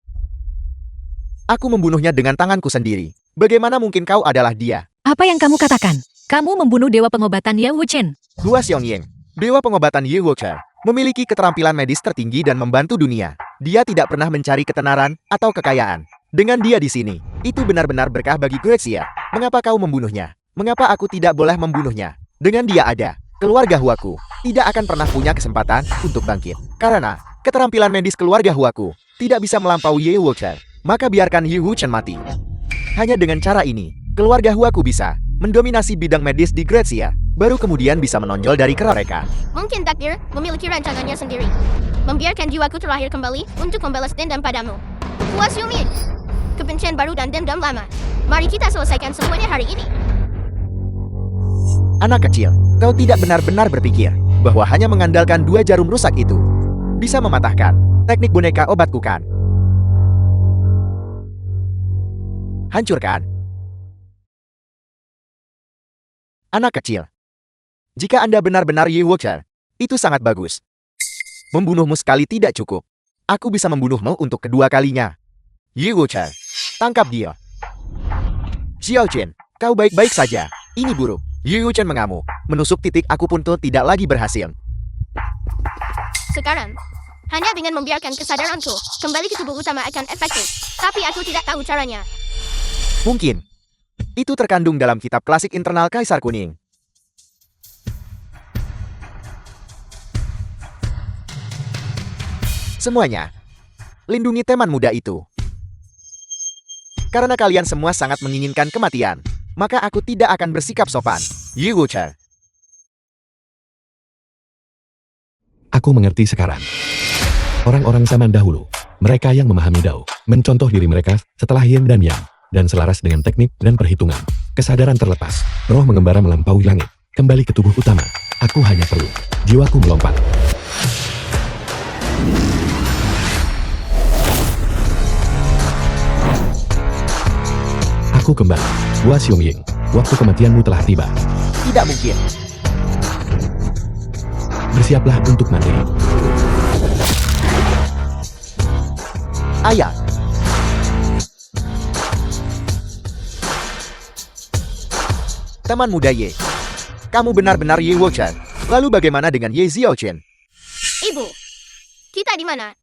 Aku membunuhnya dengan tanganku sendiri. Bagaimana mungkin kau adalah dia? Apa yang kamu katakan? Kamu membunuh dewa pengobatan Ye Wuchen. Hua Xiaoying, dewa pengobatan Yu Wuche, memiliki keterampilan medis tertinggi dan membantu dunia. Dia tidak pernah mencari ketenaran atau kekayaan. Dengan dia di sini, itu benar-benar berkah bagi Grecia. Mengapa kau membunuhnya? Mengapa aku tidak boleh membunuhnya? Dengan dia ada, keluarga Huaku tidak akan pernah punya kesempatan untuk bangkit. Karena keterampilan medis keluarga Huaku tidak bisa melampaui Ye Wuche, maka biarkan Yu Wuchen mati. Hanya dengan cara ini, keluarga Huaku bisa mendominasi bidang medis di Grecia, baru kemudian bisa menonjol dari mereka. Mungkin takdir memiliki rancangannya sendiri. Membiarkan jiwaku terakhir kembali untuk membalas dendam padamu. Hua Xiaoming, kebencian baru dan dendam lama. Mari kita selesaikan semuanya hari ini. Anak kecil, kau tidak benar-benar berpikir bahwa hanya mengandalkan 2 jarum rusak itu bisa mematahkan teknik boneka obatku kan? Hancurkan. Anak kecil, jika Anda benar-benar Ye Wuche, itu sangat bagus. Membunuhmu sekali tidak cukup. Aku bisa membunuhmu untuk kedua kalinya. Ye Wuche, tangkap dia. Xiao Chen, kau baik-baik saja. Ini buruk. Ye Wuchen mengamuk. Menusuk titik akupunktur tidak lagi berhasil. Sekarang, hanya dengan membiarkan kesadaranku kembali ke tubuh utama akan efektif. Tapi aku tidak tahu caranya. Mungkin. Itu terkandung dalam kitab klasik internal Kaisar Kuning. Semuanya. Lindungi teman muda itu. Karena kalian semua sangat menginginkan kematian, maka aku tidak akan bersikap sopan. Yu Wuche. Aku mengerti sekarang. Orang-orang zaman dahulu, mereka yang memahami Dao, mencontoh diri mereka setelah Yin dan Yang, dan selaras dengan teknik dan perhitungan. Kesadaran terlepas, roh mengembara melampaui langit, kembali ke tubuh utama. Aku hanya perlu jiwaku melompat. Aku kembali. Hua Xiaoming, waktu kematianmu telah tiba. Tidak mungkin. Bersiaplah untuk mati. Ayah. Teman muda Ye. Kamu benar-benar Ye Wuchen. Lalu bagaimana dengan Ye Xiaochen? Ibu, kita di mana?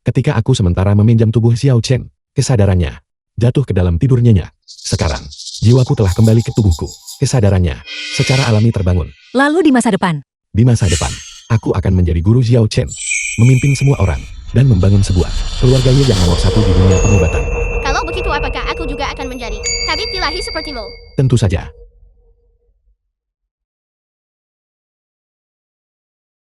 Ketika aku sementara meminjam tubuh Xiao Chen, kesadarannya jatuh ke dalam tidur nyenyak. Sekarang, jiwaku telah kembali ke tubuhku. Kesadarannya secara alami terbangun. Lalu di masa depan, Di masa depan, aku akan menjadi guru Xiao Chen, memimpin semua orang dan membangun sebuah keluarga Ye yang nomor 1 di dunia pengobatan. Kalau begitu apakah aku juga akan menjadi tabib ilahi sepertimu? Tentu saja.